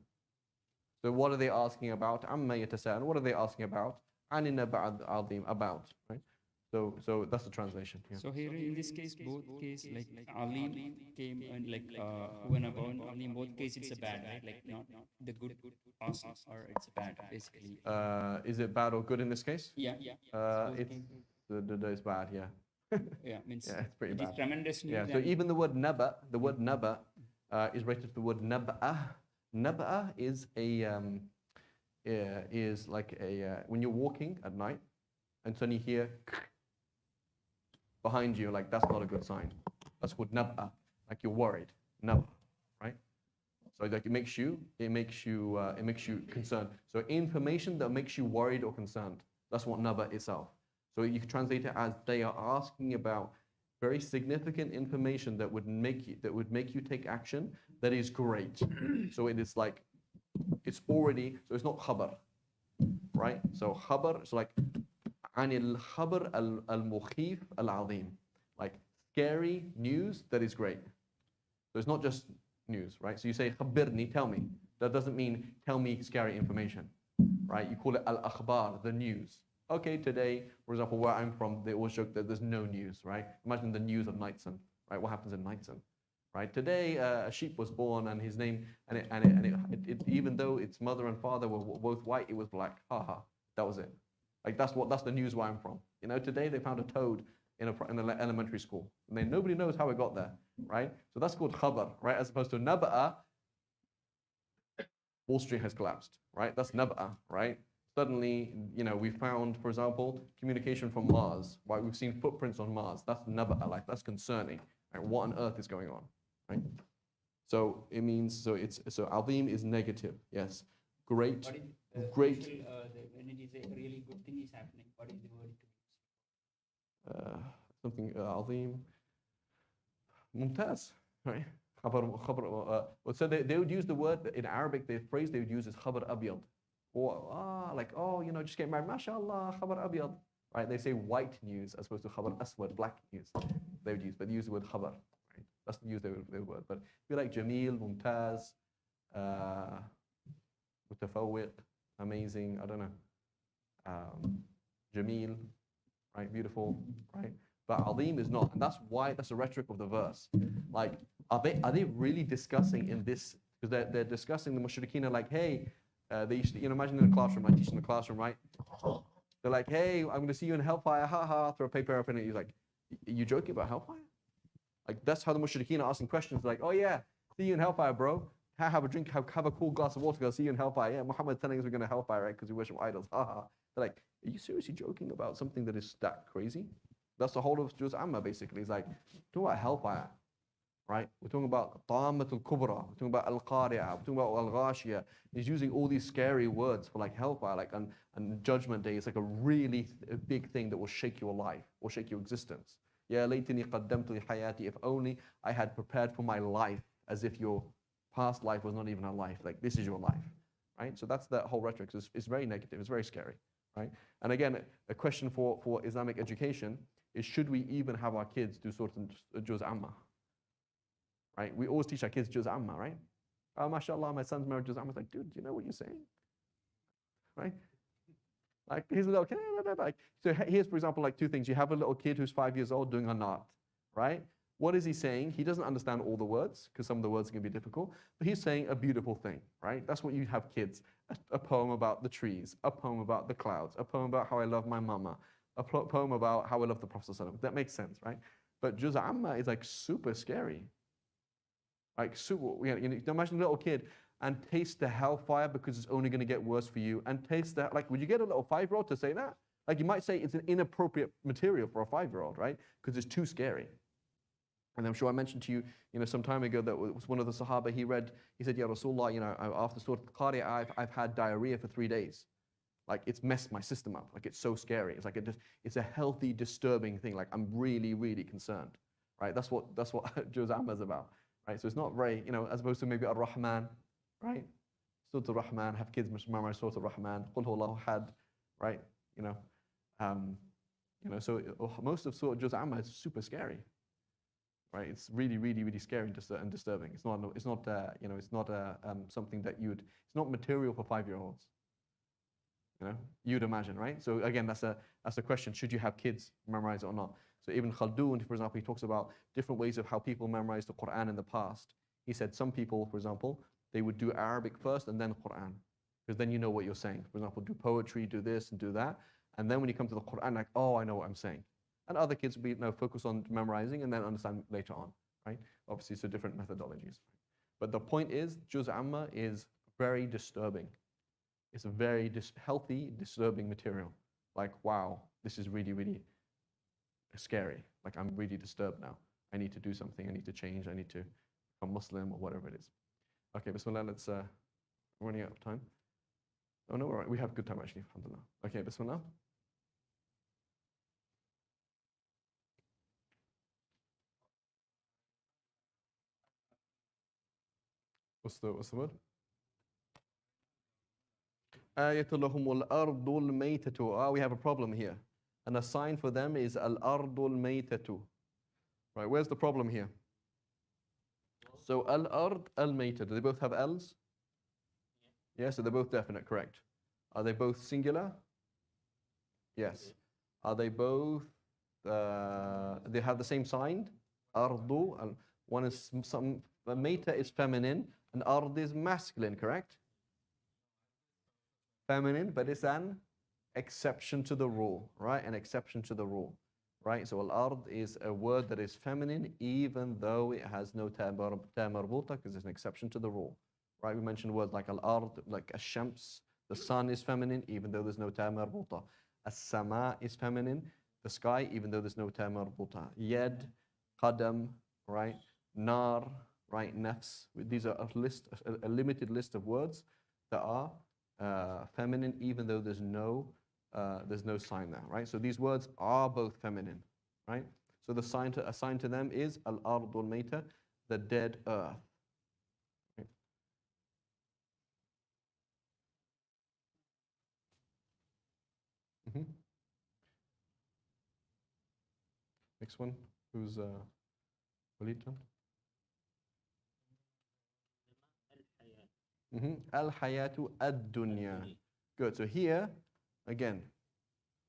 So what are they asking about? Amma yatasa'al. What are they asking about? Anina ba'd azim, about, right? So that's the translation. Yeah. So here in this case, both case like alim came and like who and about alim, both case it's a bad, right? Like not the good awesome or it's bad basically. Is it bad or good in this case? Yeah. It's bad, yeah. Yeah, means Yeah, it's pretty it is bad. tremendous news. Yeah, so and- even the word naba, is rated to the word naba'ah. Naba'ah is when you're walking at night and suddenly you hear behind you, like that's not a good sign. That's called naba'ah, like you're worried. Naba, right? So like it makes you concerned. So information that makes you worried or concerned. That's what naba itself. So you can translate it as they are asking about very significant information that would make you take action that is great. So it is like it's already, so it's not khabar, right? So khabar, so like anil khabar al mukhif al azim, like scary news that is great. So it's not just news, right? So you say khabirni, tell me. That doesn't mean tell me scary information, right? You call it al akhbar, the news. Okay, today, for example, where I'm from, they always joke that there's no news, right? Imagine the news of Knightson, right? What happens in Knightson, right? Today, a sheep was born, and his name, even though its mother and father were both white, it was black. Ha ha. That was it. Like that's the news where I'm from. You know, today they found a toad in an elementary school, and nobody knows how it got there, right? So that's called khabar, right? As opposed to naba'a, Wall Street has collapsed, right? That's naba'a, right? Suddenly, you know, we found, for example, communication from Mars. Right? We've seen footprints on Mars. That's naba'a, like that's concerning. Right? What on earth is going on? Right? So it means so azim is negative. Yes, great, What is great. when it is a really good thing is happening, what is the word to use? Something azim, mumtaz, right? Khabar. So they would use the word in Arabic. The phrase they would use is khabar abyad. Or like, oh, you know, just get married, mashallah, khabar abyad. Right? They say white news as opposed to khabar aswad, black news. They would use, but they use the word khabar. Right? That's the use they would word. But be like jameel, mumtaz, mutafawwiq, amazing, I don't know, jameel, right? Beautiful, right? But azim is not, and that's the rhetoric of the verse. Like, are they really discussing in this? Because they're discussing the mushrikeen are like, hey. They used to, you know, imagine in a classroom, like teaching in the classroom, right? They're like, hey, I'm going to see you in hellfire, ha ha, throw a paper up in it. You're like, you joking about hellfire? Like, that's how the mushrikeen are asking questions. Like, oh yeah, see you in hellfire, bro. Have a drink, have a cool glass of water, go see you in hellfire. Yeah, Muhammad's telling us we're going to hellfire, right? Because we worship idols, ha ha. They're like, are you seriously joking about something that is that crazy? That's the whole of Juz Amma, basically. It's like, talk about hellfire. Right? We're talking about Ta'amatul Kubra, we're talking about Al-Qari'ah, we're talking about Al-Ghashiyah. He's using all these scary words for like hellfire, like and Judgment Day is like a really big thing that will shake your life, will shake your existence. Ya laytani qaddamtu li hayati, if only I had prepared for my life as if your past life was not even a life, like this is your life. Right? So that's that whole rhetoric. It's very negative, it's very scary. Right? And again, a question for Islamic education is, should we even have our kids do sort of Juz Amma? Right? We always teach our kids Juz Amma, right? Oh, mashallah, my son's married Juz Amma. It's like, dude, do you know what you're saying? Right? Like, here's a little kid, like, so here's, for example, like two things. You have a little kid who's 5 years old doing a knot, right? What is he saying? He doesn't understand all the words, because some of the words are going to be difficult, but he's saying a beautiful thing, right? That's what you have kids. A poem about the trees, a poem about the clouds, a poem about how I love my mama, a poem about how I love the Prophet. That makes sense, right? But Juz Amma is like super scary. Like, imagine a little kid and taste the hellfire because it's only going to get worse for you. And taste that, like, would you get a little 5-year-old to say that? Like, you might say it's an inappropriate material for a 5-year-old, right? Because it's too scary. And I'm sure I mentioned to you, some time ago that was one of the Sahaba, he said, Ya Rasulullah, after Surah Al-Qari'ah, I've had diarrhea for 3 days. Like it's messed my system up. Like it's so scary. It's like it's a healthy, disturbing thing. Like I'm really, really concerned, right? That's what Juz Amma is about, right? So it's not very, as opposed to maybe Ar-Rahman, right? Surah Ar-Rahman, have kids memorize Surah Ar-Rahman, Qul Huwallahu Ahad, right? So most of Surah Juz Amma is super scary, right? It's really, really, really scary and disturbing. It's not something that it's not material for 5-year-olds. You'd imagine, right? So again, that's a question. Should you have kids memorize it or not? So Ibn Khaldun, for example, he talks about different ways of how people memorize the Quran in the past. He said some people, for example, they would do Arabic first and then Quran, because then you know what you're saying. For example, do poetry, do this and do that, and then when you come to the Quran, like, oh, I know what I'm saying. And other kids would be focus on memorizing and then understand later on, right? Obviously, so different methodologies. But the point is, Juz Amma is very disturbing. It's a very healthy, disturbing material. Like, wow, this is really, really scary. Like, I'm really disturbed now. I need to do something. I need to change. I need to become Muslim or whatever it is. Okay, Bismillah, let's, we're running out of time. Oh, no, all right. We have good time, actually, alhamdulillah. Okay, Bismillah. What's the word? Ayatulahumul ardul maytatu. We have a problem here. And a sign for them is al ardul maytatu. Right, where's the problem here? So al ard, al mayta. Do they both have L's? Yeah, so they're both definite, correct. Are they both singular? Yes. Are they both, they have the same sign? Ardu. One is, mayta is feminine and ard is masculine, correct? Feminine, but it's an exception to the rule, right? An exception to the rule, right? So al-ard is a word that is feminine even though it has no ta marbuta, because it's an exception to the rule, right? We mentioned words like al-ard, like ash-shams, the sun is feminine even though there's no ta marbuta. As-sama is feminine, the sky, even though there's no ta marbuta. Yad, qadam, right? Nar, right? Nafs. These are a limited list of words that are feminine, even though there's no sign there, right? So these words are both feminine, right? So the sign assigned to them is al-ardul mayta, the dead earth. Right? Next one, who's Walid? Al-hayatu ad-dunya. Good. So here, again,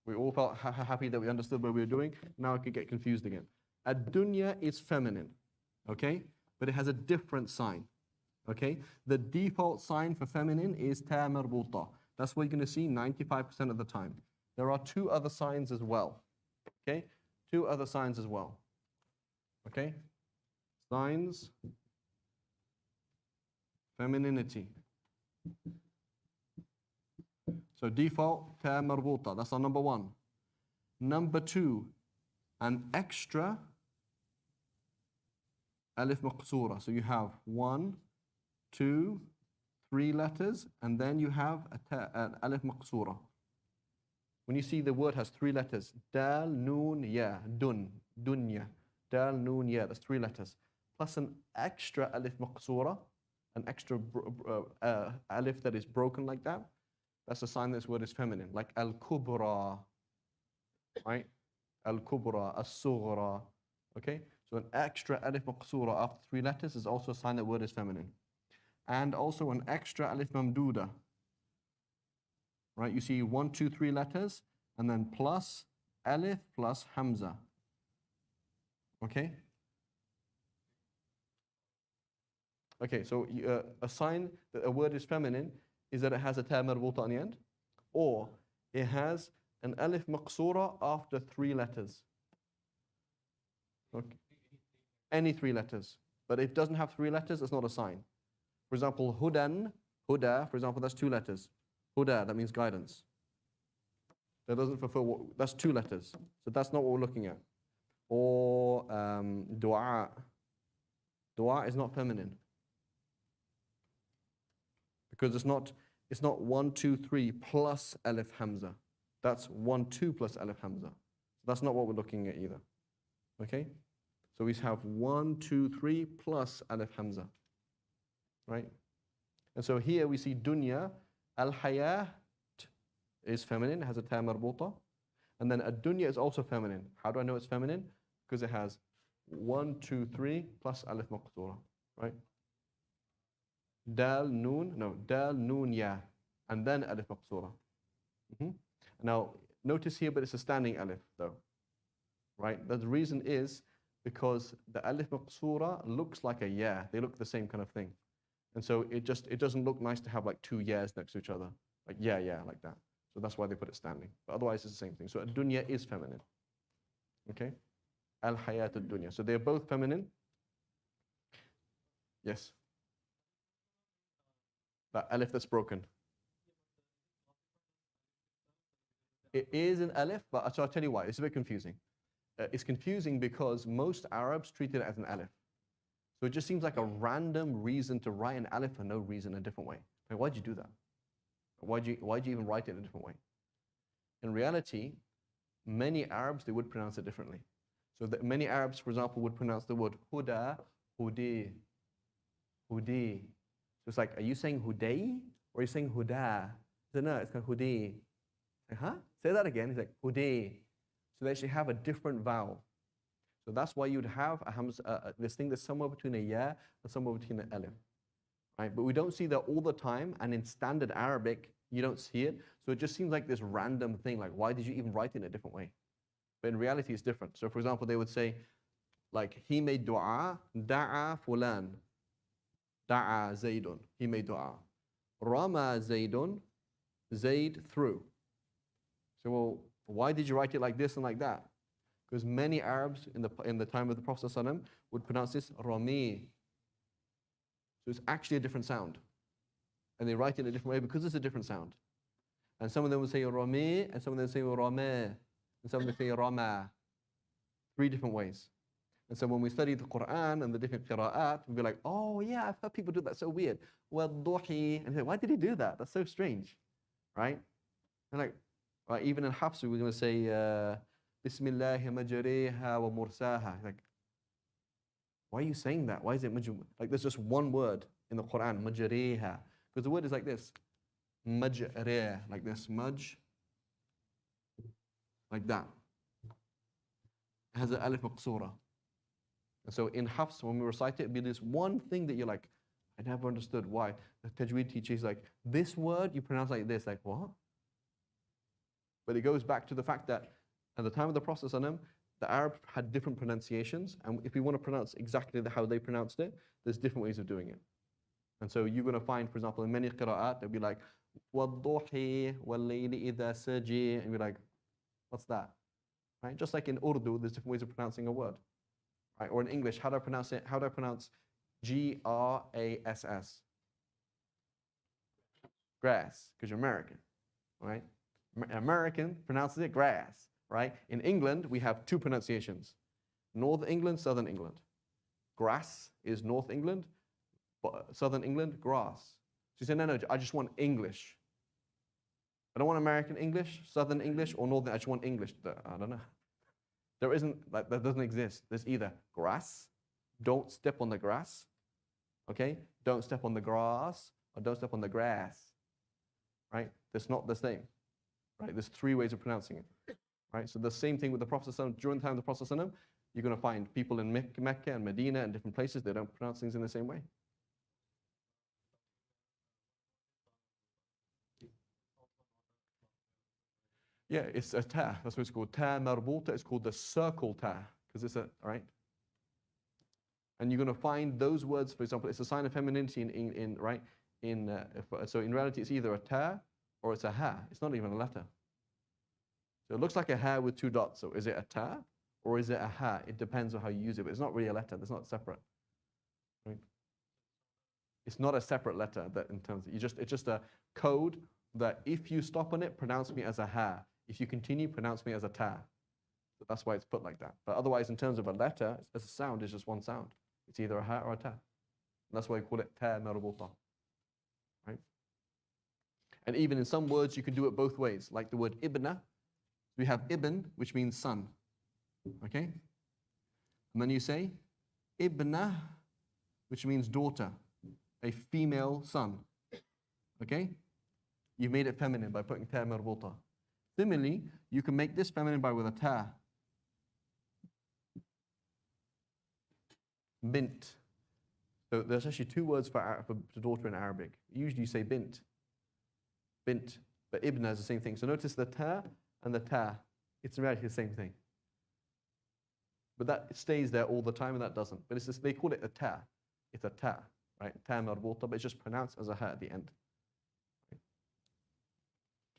we all felt happy that we understood what we were doing. Now I could get confused again. Ad-dunya is feminine, okay? But it has a different sign, okay? The default sign for feminine is ta marbuta. That's what you're going to see 95% of the time. There are 2 other signs as well, okay? 2 other signs as well, okay? Signs, femininity. So default, ta marbuta. That's our number 1. Number 2, an extra alif maqsura. So you have 1, 2, 3 letters, and then you have an alif maqsura. When you see the word has 3 letters, dal, noon, ya, dunya. Dal, noon, ya. That's 3 letters. Plus an extra alif maqsura, an extra alif that is broken like that. That's a sign this word is feminine, like al-kubra, right? Al-kubra, as-sughra, okay? So an extra alif maqsura after 3 letters is also a sign that word is feminine. And also an extra alif mamduda, right? You see 1, 2, 3 letters, and then plus alif plus hamza, okay? Okay, so a sign that a word is feminine is that it has a ta marbuta on the end, or it has an alif maqsura after 3 letters. Okay. Any 3 letters. But if it doesn't have 3 letters, it's not a sign. For example, hudan, huda, for example, that's 2 letters. Huda, that means guidance. That doesn't fulfill, that's 2 letters. So that's not what we're looking at. or dua. Dua is not feminine because it's not 1, 2, 3 plus alif hamza. That's 1, 2 plus alif hamza. That's not what we're looking at either. Okay? So we have 1, 2, 3 plus alif hamza. Right? And so here we see dunya, al-hayat is feminine, it has a ta marbuta. And then ad-dunya is also feminine. How do I know it's feminine? Because it has 1, 2, 3 plus alif maqsura. Right? Dal, noon, ya. And then alif maqsura. Now, notice here, but it's a standing alif though. Right? The reason is because the alif maqsura looks like a ya. They look the same kind of thing. And so it doesn't look nice to have like two ya's next to each other. Like yeah, like that. So that's why they put it standing. But otherwise it's the same thing. So ad-dunya is feminine. Okay? Al-hayat ad-dunya. So they're both feminine. Yes. That alif that's broken. It is an alif, but so I'll tell you why. It's a bit confusing. It's confusing because most Arabs treat it as an alif. So it just seems like a random reason to write an alif for no reason a different way. Like, why'd you do that? Why'd you even write it in a different way? In reality, many Arabs, they would pronounce it differently. So that many Arabs, for example, would pronounce the word huda, hudi, hudi. So it's like, are you saying huday or are you saying huda? So no, it's called hudi. Like, huh? Say that again. He's like, hudi. So they actually have a different vowel. So that's why you'd have a hamza, this thing that's somewhere between a ya and somewhere between an alif. Right? But we don't see that all the time, and in standard Arabic, you don't see it. So it just seems like this random thing, like why did you even write it in a different way? But in reality, it's different. So for example, they would say, like, he made dua, da'a fulan, da'a zaydun, he made dua. Rama zaydun, Zayd threw. So well, why did you write it like this and like that? Because many Arabs in the time of the Prophet ﷺ would pronounce this Rami. So it's actually a different sound. And they write it in a different way because it's a different sound. And some of them would say Rami, and some of them say Rame, and some of them say Rama. 3 different ways. And so when we study the Quran and the different qira'at, we'll be like, oh yeah, I've heard people do that, so weird. Well, duhi. And say, why did he do that? That's so strange. Right? And like, right, even in Hafs, we're going to say, Bismillahi majriha wa mursaha. Like, why are you saying that? Why is it like there's just one word in the Quran, majriha. Because the word is like this. Majrih, like this. Maj, like that. It has an alif maqsura. And so in Hafs, when we recite it, it'd be this one thing that you're like, I never understood why. The Tajweed teacher is like, this word you pronounce like this. Like, what? But it goes back to the fact that at the time of the Prophet ﷺ, the Arab had different pronunciations, and if we want to pronounce exactly how they pronounced it, there's different ways of doing it. And so you're going to find, for example, in many qira'at, they'll be like, وَالضُّحِي وَاللَّيْلِ إِذَا سَجِي, and you're like, what's that? Right? Just like in Urdu, there's different ways of pronouncing a word. Right? Or in English, how do I pronounce it? How do I pronounce Grass? Grass, because you're American, right? American pronounces it grass, right? In England, we have 2 pronunciations. North England, Southern England. Grass is North England, Southern England, grass. So you say, no, I just want English. I don't want American English, Southern English, or Northern, I just want English. I don't know. There isn't, like, that doesn't exist. There's either grass, don't step on the grass, okay? Don't step on the grass, or don't step on the grass, right? That's not the same, right? There's 3 ways of pronouncing it, right? So the same thing with the Prophet ﷺ. During the time of the Prophet ﷺ, you're going to find people in Mecca and Medina and different places, they don't pronounce things in the same way. Yeah, it's a ta. That's what it's called. Ta marbuta. It's called the circle ta because it's a, right? And you're going to find those words, for example, it's a sign of femininity in right? So in reality, it's either a ta or it's a ha. It's not even a letter. So it looks like a ha with 2 dots. So is it a ta or is it a ha? It depends on how you use it, but it's not really a letter. It's not separate. Right? It's not a separate letter that in terms of, it's just a code that if you stop on it, pronounce me as a ha. If you continue, pronounce me as a ta. So that's why it's put like that. But otherwise, in terms of a letter, as a sound, it's just one sound. It's either a ha or a ta. And that's why we call it ta marbuta. Right? And even in some words, you can do it both ways. Like the word ibna, we have ibn, which means son. Okay? And then you say ibna, which means daughter, a female son. Okay? You've made it feminine by putting ta marbuta. Similarly, you can make this feminine by with a ta. Bint. So there's actually two words for daughter in Arabic. Usually you say bint. Bint. But ibna is the same thing. So notice the ta and the ta. It's really the same thing. But that stays there all the time and that doesn't. But it's just, they call it a ta. It's a ta, right? Ta marbuta, but it's just pronounced as a ha at the end.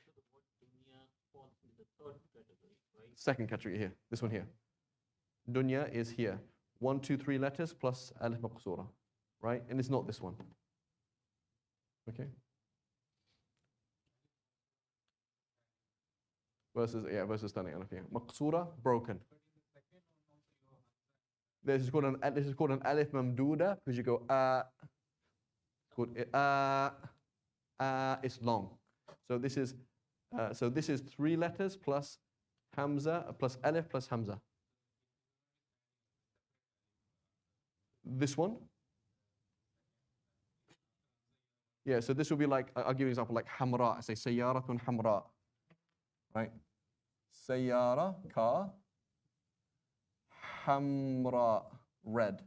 So the word dunya falls in the third category, right? Second category here. This one here. Dunya is here. 1, 2, 3 letters plus alif maqsura, right? And it's not this one. Okay? Versus standing alif here. Maqsura, broken. This is called an alif mamduda because you go It's called it's long. So this is 3 letters plus hamza plus alif plus hamza. This one? Yeah, so this will be like, I'll give you an example, like hamra. I say sayyaratun hamra, right? Sayyara, car. Hamra, red.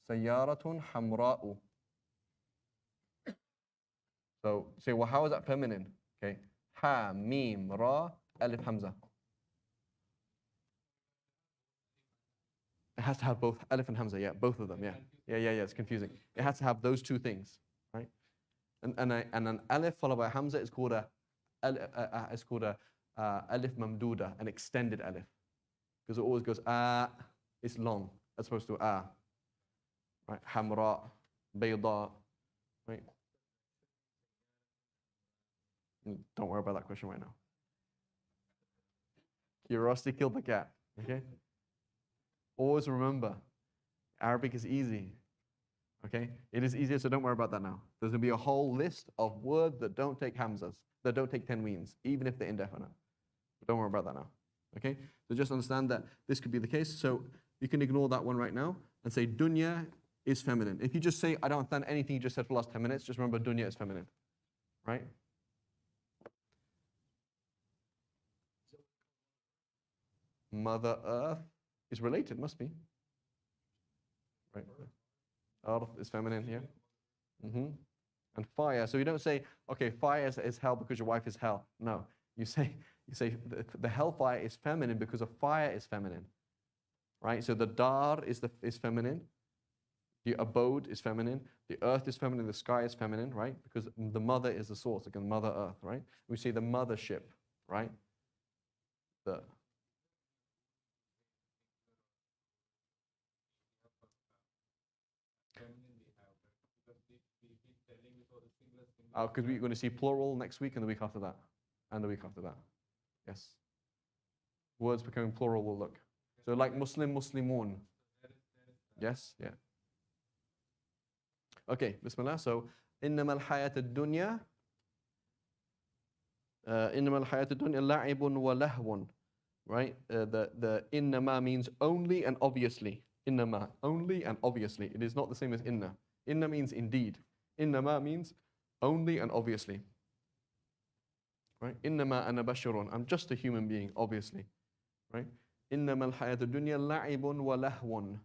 Sayyaratun hamra'u. So say, well, how is that feminine? Okay. Ha, mim, ra, alif, hamza. It has to have both alif and hamza, yeah, both of them, yeah. Yeah, it's confusing. It has to have those two things, right? And an alif followed by hamza is called alif mamduda, an extended alif. Because it always goes it's long, as opposed to right? Hamra, bayda, right? Don't worry about that question right now. Curiosity killed the cat, okay? Always remember, Arabic is easy, okay? It is easier, so don't worry about that now. There's going to be a whole list of words that don't take hamzas, that don't take tanweens, even if they're indefinite. But don't worry about that now, okay? So just understand that this could be the case. So you can ignore that one right now and say dunya is feminine. If you just say, I don't understand anything you just said for the last 10 minutes, just remember dunya is feminine, right? Mother Earth is related, must be. Right. Earth is feminine here. And fire. So you don't say, okay, fire is hell because your wife is hell. No. You say the hellfire is feminine because of fire is feminine. Right? So the dar is feminine. The abode is feminine. The earth is feminine. The sky is feminine, right? Because the mother is the source, like Mother Earth, right? We say the mothership, right? Because we're going to see plural next week and the week after that. And the week after that. Yes. Words becoming plural will look. So like Muslim, Muslimun. Yes? Yeah. Okay, Bismillah. So, إنما الحياة الدنيا إنما الحياة الدنيا لعب ولهو. Right? The innama means only and obviously. Innama, only and obviously. It is not the same as inna. Inna means indeed. Innama means only and obviously. Right? Innama ana basharun. I'm just a human being, obviously. Right? Innama al-hayat ad-dunya la'ibun wa lahwun.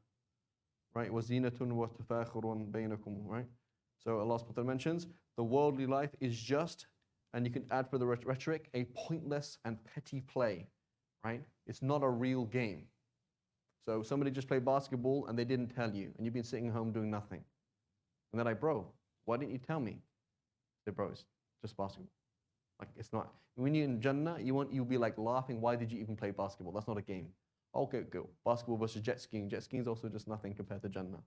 Right? Wa zinatun wa tafakhurun bainakum. Right? So Allah subhanahu wa ta'ala mentions the worldly life is just, and you can add for the rhetoric, a pointless and petty play. Right? It's not a real game. So somebody just played basketball and they didn't tell you, and you've been sitting home doing nothing. And they're like, bro, why didn't you tell me? I say, bro, it's just basketball. Like, it's not. When you're in Jannah, you'll be like laughing, why did you even play basketball? That's not a game. Okay, go. Basketball versus jet skiing. Jet skiing is also just nothing compared to Jannah.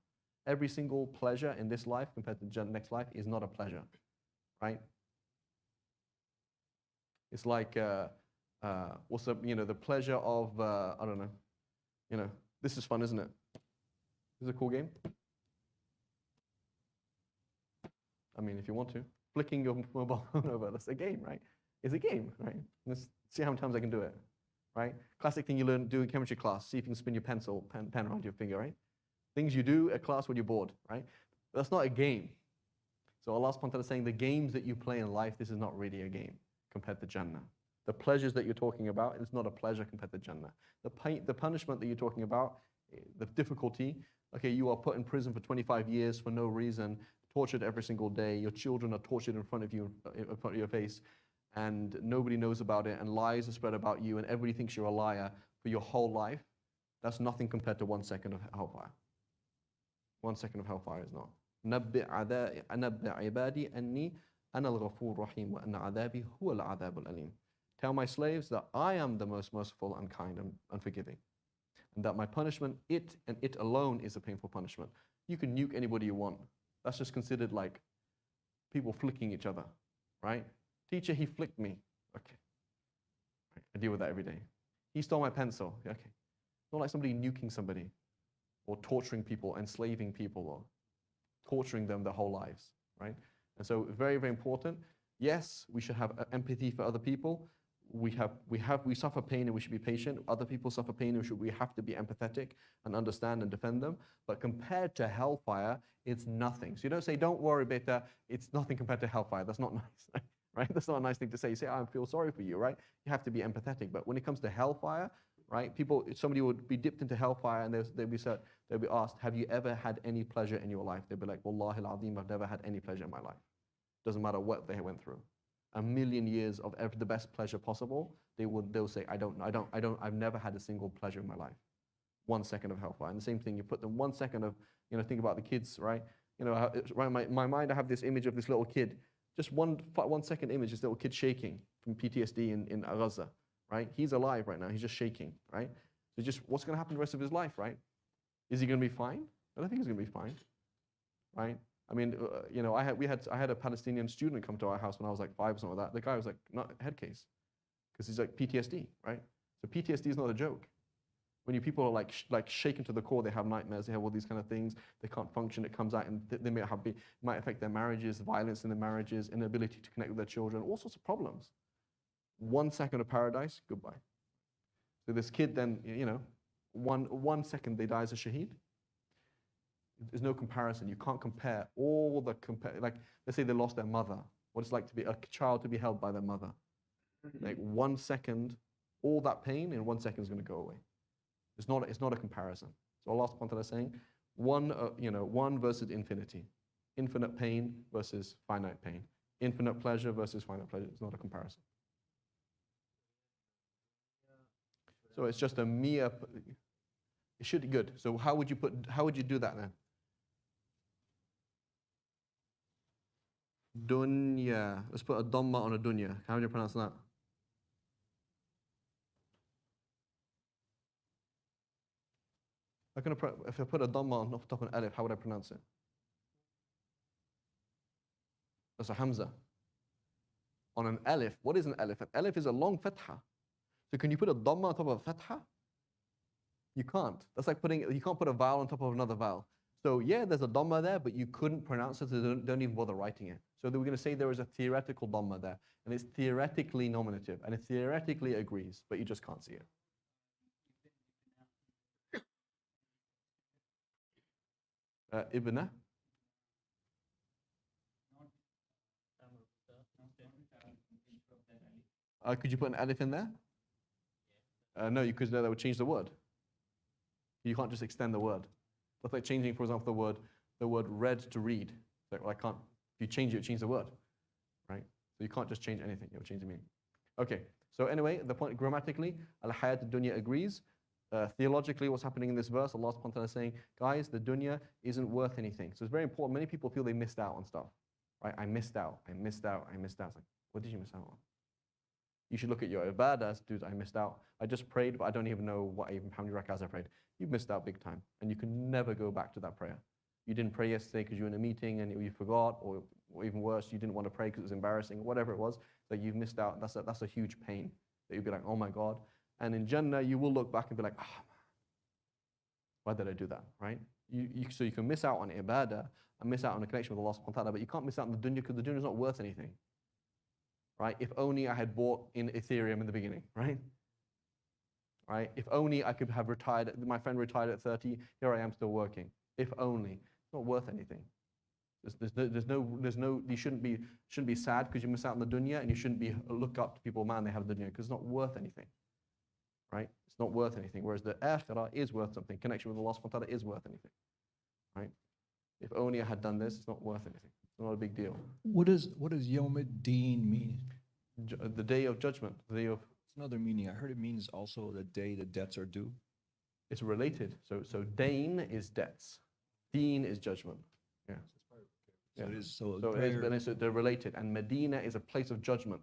Every single pleasure in this life compared to the next life is not a pleasure, right? It's like what's the, the pleasure of, I don't know, this is fun, isn't it? This is a cool game. I mean, if you want to. Flicking your mobile phone over, that's a game, right? It's a game, right? Let's see how many times I can do it, right? Classic thing you learn do in chemistry class, see if you can spin your pen around your finger, right? Things you do at class when you're bored, right? But that's not a game. So Allah subhanahu wa ta'ala is saying the games that you play in life, this is not really a game compared to Jannah. The pleasures that you're talking about, it's not a pleasure compared to Jannah. The punishment that you're talking about, the difficulty, okay, you are put in prison for 25 years for no reason, tortured every single day, your children are tortured in front of you, in front of your face, and nobody knows about it, and lies are spread about you, and everybody thinks you're a liar for your whole life. That's nothing compared to 1 second of hellfire. 1 second of hellfire is not. نبئ عبادي أني أنا الغفور الرحيم وأن عذابي هو العذاب الأليم. Tell my slaves that I am the most merciful and kind and forgiving, and that my punishment, it and it alone, is a painful punishment. You can nuke anybody you want. That's just considered like people flicking each other, right? Teacher, he flicked me. Okay. Right. I deal with that every day. He stole my pencil. Okay. Not like somebody nuking somebody or torturing people, enslaving people, or torturing them their whole lives, right? And so very, very important. Yes, we should have empathy for other people. We suffer pain and we should be patient. Other people suffer pain and we have to be empathetic and understand and defend them. But compared to hellfire, it's nothing. So you don't say, don't worry, beta, it's nothing compared to hellfire. That's not nice, right? That's not a nice thing to say. You say, I feel sorry for you, right? You have to be empathetic. But when it comes to hellfire, right? Somebody would be dipped into hellfire and they'll be asked, have you ever had any pleasure in your life? They'll be like, Wallahi al-Azim, I've never had any pleasure in my life. Doesn't matter what they went through. A million years of the best pleasure possible, they'll say, I've never had a single pleasure in my life. 1 second of hellfire. And the same thing, you put them 1 second of, think about the kids, right? Right in my mind, I have this image of this little kid, just one second image, this little kid shaking from PTSD in Gaza, right? He's alive right now, he's just shaking, right? So just, what's going to happen the rest of his life, right? Is he going to be fine? I don't think he's going to be fine, right? I mean, I had a Palestinian student come to our house when I was like 5 or something like that. The guy was like, not a head case, because he's like PTSD, right? So PTSD is not a joke. When people are like shaken to the core, they have nightmares, they have all these kind of things, they can't function, it comes out, and they might affect their marriages, violence in their marriages, inability to connect with their children, all sorts of problems. 1 second of paradise, goodbye. So this kid then, one second they die as a shaheed. There's no comparison. You can't compare like, let's say they lost their mother. What it's like to be a child to be held by their mother. Like 1 second, all that pain in 1 second is going to go away. It's not a comparison. So Allah subhanahu wa ta'ala is saying, one versus infinity. Infinite pain versus finite pain. Infinite pleasure versus finite pleasure. It's not a comparison. So it's just a mere, it should be good. So how would you do that then? Dunya. Let's put a dhamma on a dunya. How would you pronounce that? If I put a dhamma on top of an alif, how would I pronounce it? That's a hamza. On an alif, what is an alif? An alif is a long fatha. So can you put a dhamma on top of a fatha? You can't. That's like you can't put a vowel on top of another vowel. So yeah, there's a dhamma there, but you couldn't pronounce it, so don't even bother writing it. So we're going to say there is a theoretical dhamma there, and it's theoretically nominative, and it theoretically agrees, but you just can't see it. Ibna? Could you put an alif in there? No, because that would change the word. You can't just extend the word. That's like changing, for example, the word read to read. So, well, I can't. If you change it, change the word, right? So you can't just change anything. It will change the meaning. Okay. So anyway, the point grammatically, al-hayat ad-dunya agrees. Theologically, what's happening in this verse, Allah subhanahu wa ta'ala is saying, guys, the dunya isn't worth anything. So it's very important. Many people feel they missed out on stuff, right? I missed out. It's like, what did you miss out on? You should look at your ibadah, dude, I missed out. I just prayed, but I don't even know how many rak'ahs I prayed. You've missed out big time, and you can never go back to that prayer. You didn't pray yesterday because you were in a meeting and you forgot, or even worse, you didn't want to pray because it was embarrassing, whatever it was, that you've missed out. That's a huge pain. that you'd be like, oh my God. And in Jannah, you will look back and be like, ah, why did I do that, right? So you can miss out on ibadah and miss out on a connection with Allah subhanahu wa ta'ala, but you can't miss out on the dunya because the dunya is not worth anything, right? If only I had bought in Ethereum in the beginning, right? Right? If only I could have retired, my friend retired at 30, here I am still working. If only. It's not worth anything. You shouldn't be sad because you miss out on the dunya, and you shouldn't be look up to people, man, they have the dunya, because it's not worth anything. Right? It's not worth anything. Whereas the akhirah is worth something. Connection with Allah subhanahu wa ta'ala is worth anything. Right? If only I had done this, it's not worth anything. It's not a big deal. What does Yawm ad-Din mean? The day of judgment, the day of. It's another meaning. I heard it means also the day the debts are due. It's related. So dain is debts. Deen is judgment. Yeah. So it is so they're related. And Medina is a place of judgment,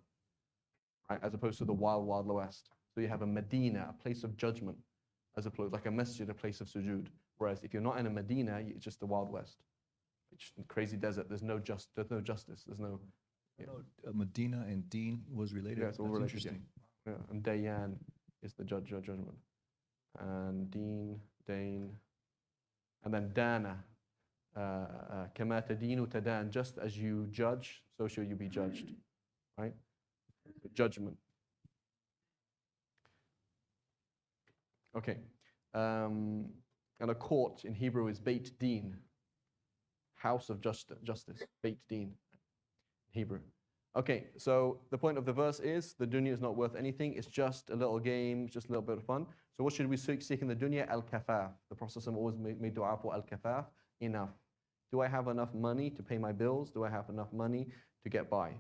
right? As opposed to the wild West. So you have a Medina, a place of judgment, as opposed like a masjid, a place of sujood. Whereas if you're not in a Medina, it's just the Wild West. It's just a crazy desert. There's no justice. There's no. Yeah. Medina and Deen was related. Yeah, it's all That's related. interesting. Yeah. And Dayan is the judgment. And Dain, and then Dana. Kama tadinu tadan, just as you judge, so shall you be judged. Right? Judgment. Okay. And a court in Hebrew is Beit Din, house of justice. Beit Din, Hebrew. Okay, so the point of the verse is the dunya is not worth anything. It's just a little game, just a little bit of fun. So what should we seek in the dunya? Al-kafaf. The Prophet always made dua for al-kafaf, enough. Do I have enough money to pay my bills? Do I have enough money to get by,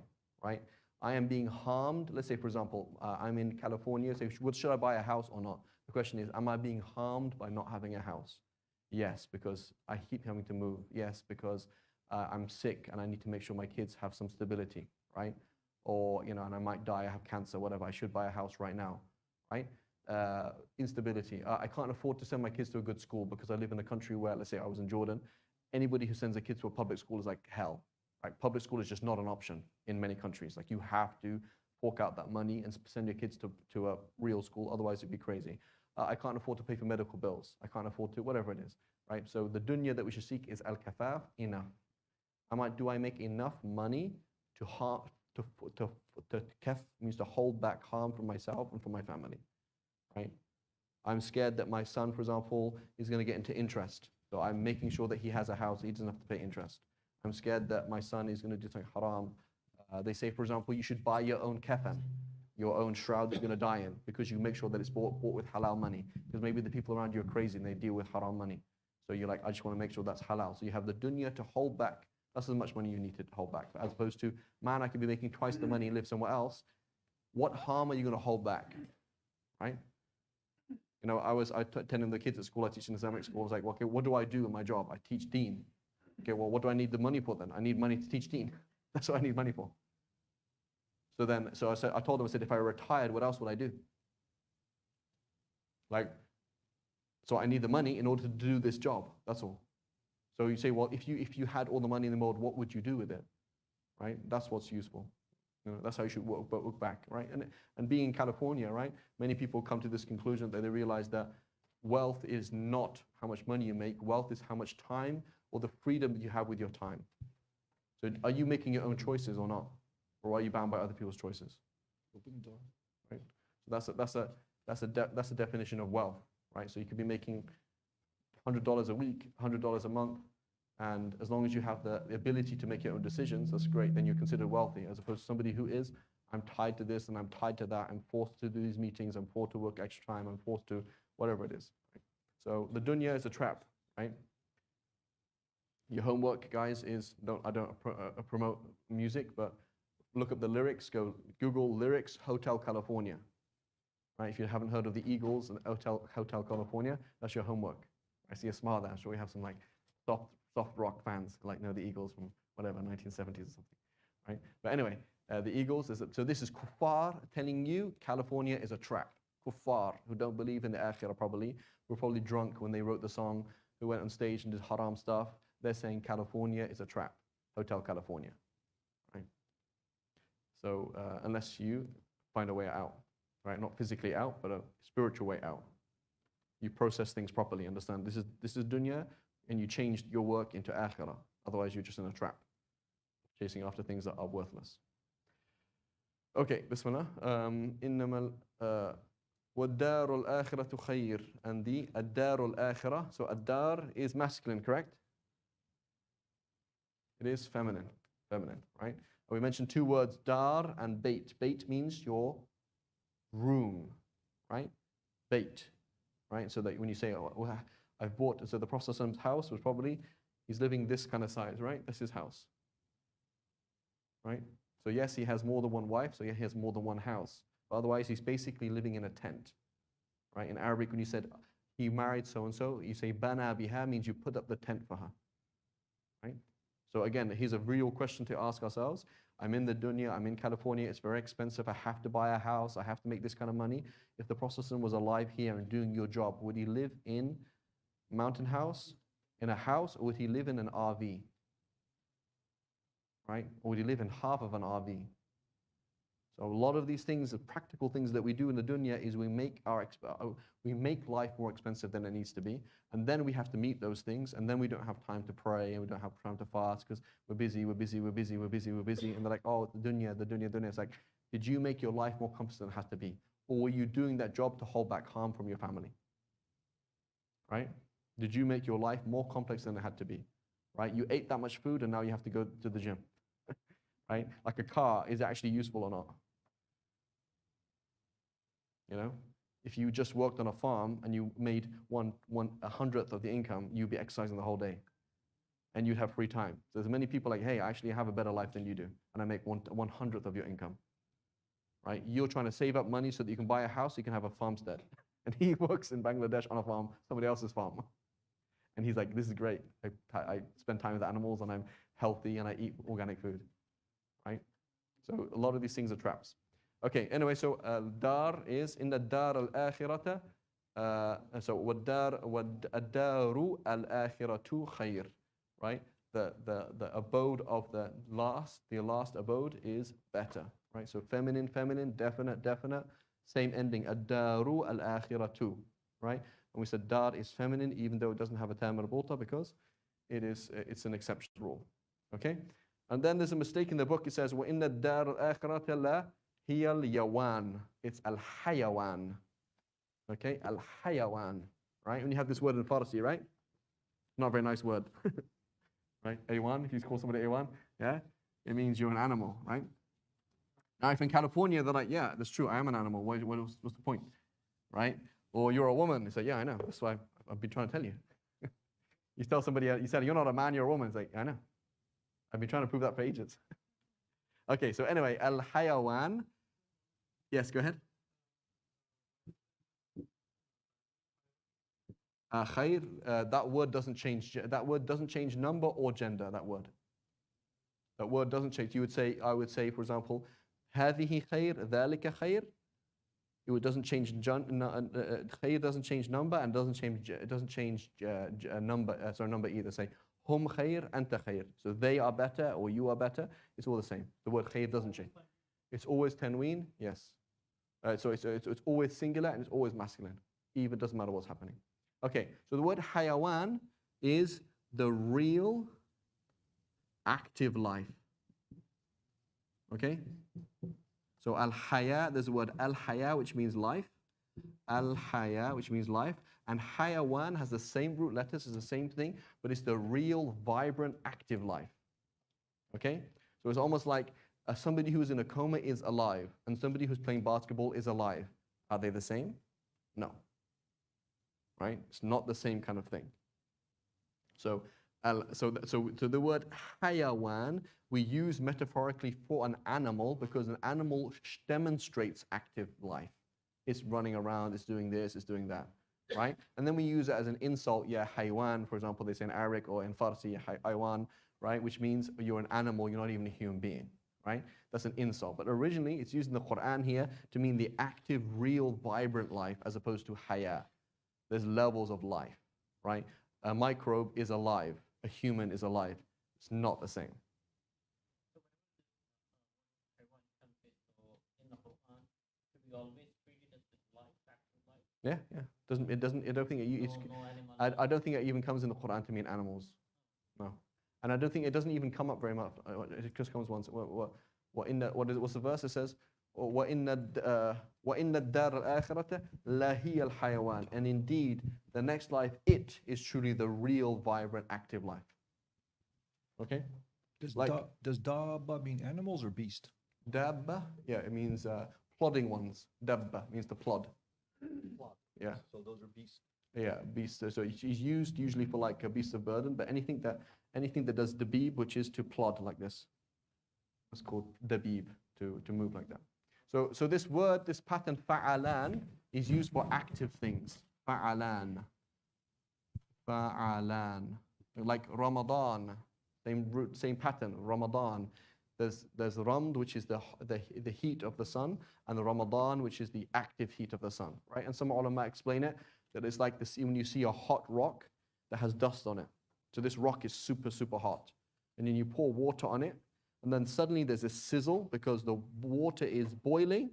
right? I am being harmed. Let's say, for example, I'm in California. So should I buy a house or not? The question is, am I being harmed by not having a house? Yes, because I keep having to move. Yes, because I'm sick and I need to make sure my kids have some stability, right? Or, and I might die, I have cancer, whatever. I should buy a house right now, right? Instability. I can't afford to send my kids to a good school because I live in a country where, let's say I was in Jordan, anybody who sends a kid to a public school is like hell. Right? Public school is just not an option in many countries. Like you have to fork out that money and send your kids to a real school, otherwise it'd be crazy. I can't afford to pay for medical bills. I can't afford to, whatever it is, right? So the dunya that we should seek is al-kafaf, enough. Do I make enough money to kaf means to hold back harm from myself and from my family, right? I'm scared that my son, for example, is going to get into interest. So I'm making sure that he has a house, he doesn't have to pay interest. I'm scared that my son is going to do something haram. They say, for example, you should buy your own kafan, your own shroud that you're going to die in, because you make sure that it's bought with halal money. Because maybe the people around you are crazy and they deal with haram money. So you're like, I just want to make sure that's halal. So you have the dunya to hold back. That's as much money you need to hold back. As opposed to, man, I could be making twice the money and live somewhere else. What harm are you going to hold back, right? I attending the kids at school. I teach in Islamic school. I was like, okay, what do I do in my job? I teach deen. Okay, well, what do I need the money for then? I need money to teach deen. That's what I need money for. So I told them, I said, if I retired, what else would I do? So I need the money in order to do this job. That's all. So you say, well, if you had all the money in the world, what would you do with it? Right? That's what's useful. That's how you should work back, right? And being in California, right? Many people come to this conclusion that they realize that wealth is not how much money you make. Wealth is how much time or the freedom you have with your time. So are you making your own choices or not? Or are you bound by other people's choices? Open the door. Right? So that's a definition of wealth, right? So you could be making $100 a week, $100 a month, and as long as you have the ability to make your own decisions, that's great. Then you're considered wealthy, as opposed to somebody who is, I'm tied to this and I'm tied to that. I'm forced to do these meetings. I'm forced to work extra time. I'm forced to whatever it is. Right? So the dunya is a trap, right? Your homework, guys, is I don't promote music, but look up the lyrics. Google lyrics Hotel California. Right? If you haven't heard of the Eagles and Hotel California, that's your homework. I see a smile there. I'm sure we have some like soft rock fans like know the Eagles from whatever 1970s or something, right? But anyway, the Eagles so this is kuffar telling you California is a trap. Kuffar who don't believe in the akhirah were probably drunk when they wrote the song, who went on stage and did haram stuff. They're saying California is a trap. Hotel California, right? So unless you find a way out. right? Not physically out, but a spiritual way out. You process things properly, understand? This is dunya, and you changed your work into akhirah. Otherwise, you're just in a trap, chasing after things that are worthless. Okay, bismillah. إنما والدار الآخرة خير, and the الدار الآخرة. So الدار is masculine, correct? It is feminine, right? We mentioned two words, dar and bait. Bait means your room, right? Bait, right? So that when you say, oh, well, I've bought, so the Prophet's house was probably, he's living this kind of size, right? That's his house, right? So yes, he has more than one wife, so yeah, he has more than one house. But otherwise, he's basically living in a tent, right? In Arabic, when you said he married so-and-so, you say bana biha, means you put up the tent for her, right? So again, here's a real question to ask ourselves. I'm in the dunya, I'm in California, it's very expensive, I have to buy a house, I have to make this kind of money. If the Prophet was alive here and doing your job, would he live in a mountain house, in a house, or would he live in an RV? Right? Or would he live in half of an RV? So a lot of these things, the practical things that we do in the dunya is we make life more expensive than it needs to be, and then we have to meet those things, and then we don't have time to pray, and we don't have time to fast because we're busy, and they're like, oh, the dunya. It's like, did you make your life more complex than it has to be? Or were you doing that job to hold back harm from your family? Right? Did you make your life more complex than it had to be? Right? You ate that much food and now you have to go to the gym. Right? Like a car, is it actually useful or not? You know, if you just worked on a farm and you made a hundredth of the income, you'd be exercising the whole day, and you'd have free time. So there's many people like, hey, I actually have a better life than you do, and I make 1/100th of your income. Right? You're trying to save up money so that you can buy a house, so you can have a farmstead, and he works in Bangladesh on a farm, somebody else's farm, and he's like, this is great. I spend time with animals, and I'm healthy, and I eat organic food. Right? So a lot of these things are traps. Okay, anyway, so dar is in the dar al-akhirata. So wad-daru al-akhiratu khair, right? The abode of the last abode is better, right? So feminine, definite, same ending. Ad-daru al-akhiratu, right? And we said dar is feminine, even though it doesn't have a tam al-bulta, because it's an exception rule. Okay? And then there's a mistake in the book. It says, وَإِنَّ الدَّارَ الْآخِرَةَ لَا هِيَ الْيَوَانِ. It's al-hayawan. Okay? Al-hayawan. Right? When you have this word in Farsi, right? Not a very nice word. Right? A1, if you call somebody A1, yeah? It means you're an animal, right? Now, if in California, they're like, yeah, that's true, I am an animal. What's the point? Right? Or you're a woman. They say, yeah, I know. That's why I've been trying to tell you. You tell somebody, you said, you're not a man, you're a woman. It's like, I know. I've been trying to prove that for ages. Okay, so anyway, al-hayawan. Yes, go ahead. Khair, that word doesn't change. That word doesn't change number or gender. That word doesn't change. I would say, for example, هذه خير, ذلك خير. It doesn't change. Khair doesn't change number and doesn't change number either. Say hum khair, anta khair. So they are better or you are better. It's all the same. The word khair doesn't change. It's always tanween. Yes. So it's always singular and it's always masculine. Even doesn't matter what's happening. Okay, so the word hayawan is the real active life. Okay? So al-haya, there's the word al-haya, which means life. Al-haya, which means life. And hayawan has the same root letters, it's the same thing, but it's the real, vibrant, active life. Okay? So it's almost like somebody who's in a coma is alive, and somebody who's playing basketball is alive. Are they the same? No. Right? It's not the same kind of thing. So the word hayawan we use metaphorically for an animal because an animal demonstrates active life. It's running around, it's doing this, it's doing that, right? And then we use it as an insult, yeah, haywan, for example, they say in Arabic or in Farsi, haywan, right? Which means you're an animal, you're not even a human being, right? That's an insult. But originally, it's used in the Quran here to mean the active, real, vibrant life as opposed to haya. There's levels of life, right? A microbe is alive. A human is alive. It's not the same. So in the Quran, Should we always treat it as this life, actual life? Yeah. I don't think No animal. I don't think it even comes in the Quran to mean animals. No. And I don't think it doesn't even come up very much. It just comes once. What's the verse that says? وَإِنَّ الدَّارَ الْآخِرَةَ لَهِيَ الْحَيَوَانِ. And indeed, the next life, it is truly the real, vibrant, active life. Okay? Does dabba mean animals or beast? Dabba, yeah, it means plodding ones. Dabba means to plod. Yeah. So those are beasts. Yeah, beast. So it's used usually for like a beast of burden, but anything that does dabib, which is to plod like this, it's called dabib, to move like that. So this word, this pattern fa'alan, is used for active things. Fa'alan. Like Ramadan, same root, same pattern. Ramadan. There's Ramd, which is the heat of the sun, and the Ramadan, which is the active heat of the sun, right? And some ulama explain it that it's like this when you see a hot rock that has dust on it. So this rock is super, super hot, and then you pour water on it, and then suddenly there's a sizzle because the water is boiling,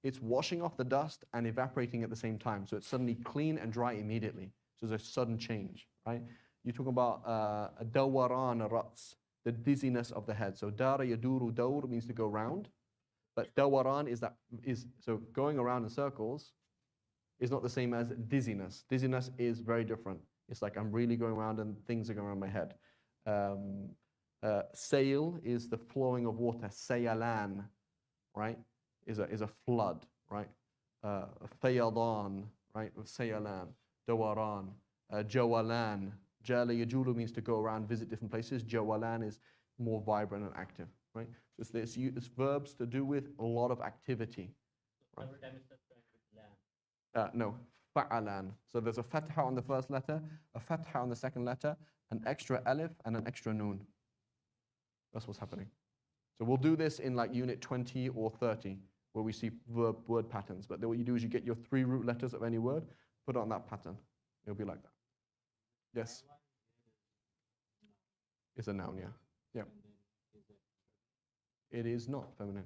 it's washing off the dust and evaporating at the same time. So it's suddenly clean and dry immediately. So there's a sudden change, right? You talk about dawaran rats, the dizziness of the head. So dara yaduru dawr means to go round, but dawaran is so going around in circles is not the same as dizziness. Dizziness is very different. It's like I'm really going around and things are going around my head. Sail is the flowing of water. Sayalan, right, is a flood, right? Fayadan, right? Sayalan, dawaran, jawalan. Jala yajulu means to go around, visit different places. Jawalan is more vibrant and active, right? So it's verbs to do with a lot of activity. Right? Every time it's with lamb. No, fa'alan. So there's a fatha on the first letter, a fatha on the second letter, an extra alif, and an extra noon. That's what's happening. So we'll do this in like unit 20 or 30, where we see word patterns. But then what you do is you get your 3 root letters of any word, put it on that pattern. It'll be like that. Yes. It's a noun, yeah. It is not feminine.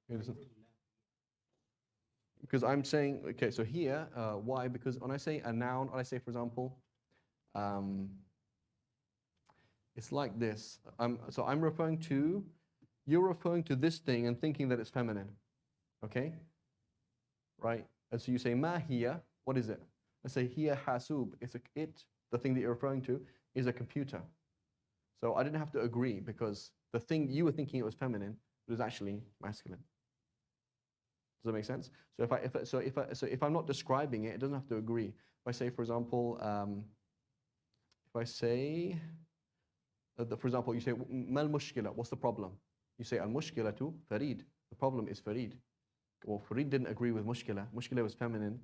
It isn't. Because I'm saying, okay, so here, why? Because when I say a noun, when I say, for example, it's like this. So I'm referring to, you're referring to this thing and thinking that it's feminine, okay? Right? And so you say, ma hiya, what is it? I say, hiya hasub, the thing that you're referring to, is a computer. So I didn't have to agree because the thing you were thinking it was feminine, it was actually masculine. Does that make sense? So if I'm not describing it, it doesn't have to agree. If I say, for example, if I say, for example, you say, mal mushkila, what's the problem? You say, al mushkila to Farid. The problem is Farid. Well, Farid didn't agree with mushkila. Mushkila was feminine.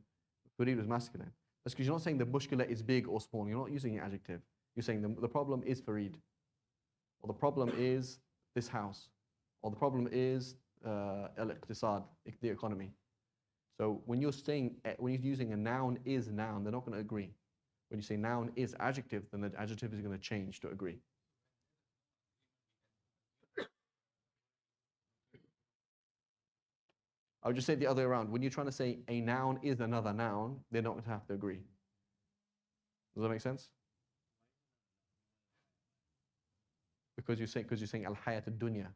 Farid was masculine. That's because you're not saying the mushkila is big or small. You're not using an adjective. You're saying the problem is Farid. Or the problem is this house. Or the problem is al-iqtisad, the economy. So when you're using a noun is noun, they're not going to agree. When you say noun is adjective, then the adjective is going to change to agree. I would just say it the other way around. When you're trying to say a noun is another noun, they're not going to have to agree. Does that make sense? Because you're saying al-hayat al-dunya,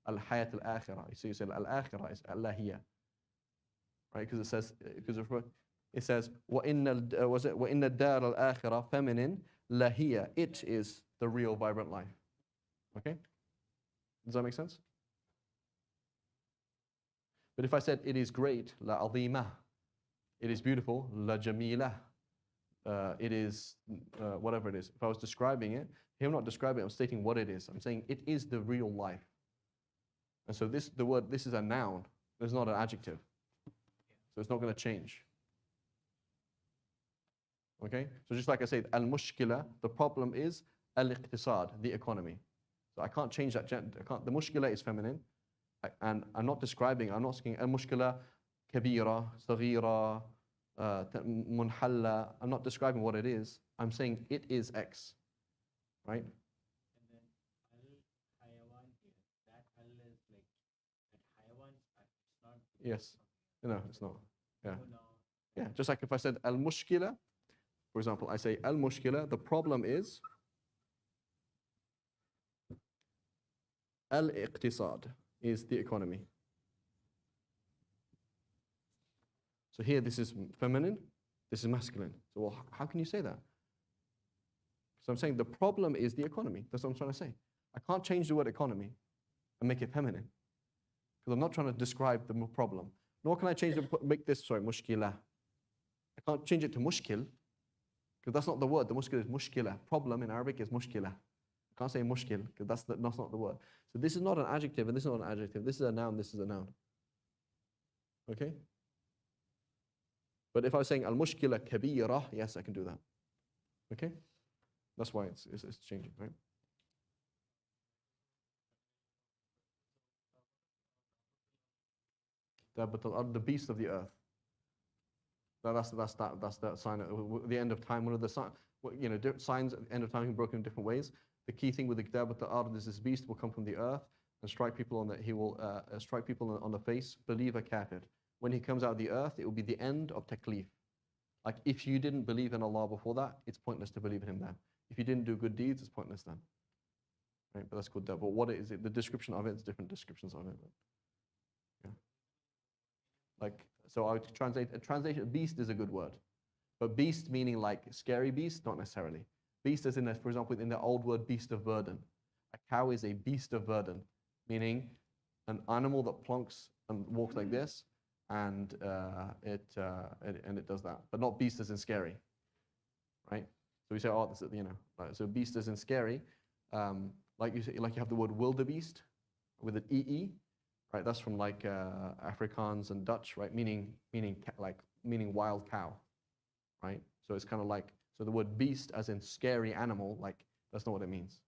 al-hayat al-akhirah. So you say al-akhirah is al-lahiyya. Right? Because it says وَإِنَّ الدَّارَ الْآخِرَةَ feminine, lahiyya. It is the real vibrant life. Okay? Does that make sense? But if I said it is great, la azima, it is beautiful, la jamila, it is whatever it is. If I was describing it, here I'm not describing it, I'm stating what it is. I'm saying it is the real life. And so this is a noun, it's not an adjective. So it's not going to change. Okay? So just like I said, al-mushkila, the problem is al-iqtisad, the economy. So I can't change that gender. The mushkila is feminine. And I'm not describing, I'm not saying al-mushkila kabira, saghira, munhalla. I'm not describing what it is. I'm saying it is X. Right? And then al-hayawan here, that al is like, that hayawan, it's not. Yes. No, it's not. Yeah. Yeah, just like if I said al-mushkila, for example, I say al-mushkila, the problem is al-iqtisad, is the economy. So here this is feminine, this is masculine. So well, how can you say that? So I'm saying the problem is the economy. That's what I'm trying to say. I can't change the word economy and make it feminine because I'm not trying to describe the problem. Nor can I change make this, sorry, mushkila. I can't change it to mushkil because that's not the word. The mushkil is mushkila. Problem in Arabic is mushkila. I can't say mushkil because that's not the word. So this is not an adjective and this is not an adjective. This is a noun, this is a noun. Okay? But if I was saying al-mushkila kabira, yes, I can do that. Okay? That's why it's changing, right? The beast of the earth. That's the sign at the end of time. One of the signs at the end of time can be broken in different ways. The key thing with the Dabat al-Ard is this beast will come from the earth and strike people on the. He will strike people on the face. Believe a kafir. When he comes out of the earth, it will be the end of taklif. Like if you didn't believe in Allah before that, it's pointless to believe in Him then. If you didn't do good deeds, it's pointless then. Right? But that's called that. But what is it? The description of it is different descriptions of it. Yeah. Like so, I would translate. A translation. Beast is a good word, but beast meaning like scary beast, not necessarily. Beast is for example, in the old word beast of burden. A cow is a beast of burden, meaning an animal that plonks and walks like this, and it does that, but not beast as in scary, right? So we say, oh, this is, right, so beast as in scary, like you have the word wildebeest with an ee, right? That's from like Afrikaans and Dutch, right? Meaning wild cow, right? So it's kind of like, so the word beast as in scary animal, like that's not what it means.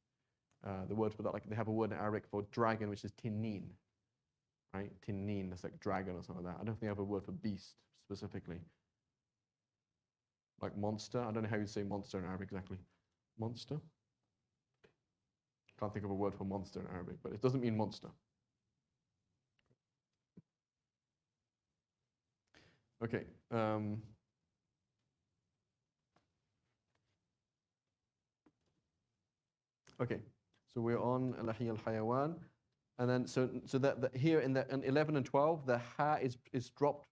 The word for that, like they have a word in Arabic for dragon, which is tinnin, right? Tinnin, that's like dragon or something like that. I don't think they have a word for beast specifically. Like monster, I don't know how you say monster in Arabic exactly. Monster? Can't think of a word for monster in Arabic, but it doesn't mean monster. Okay. Okay, so we're on Lahi al-Hayawan. And then, so that here in 11 and 12, the ha is dropped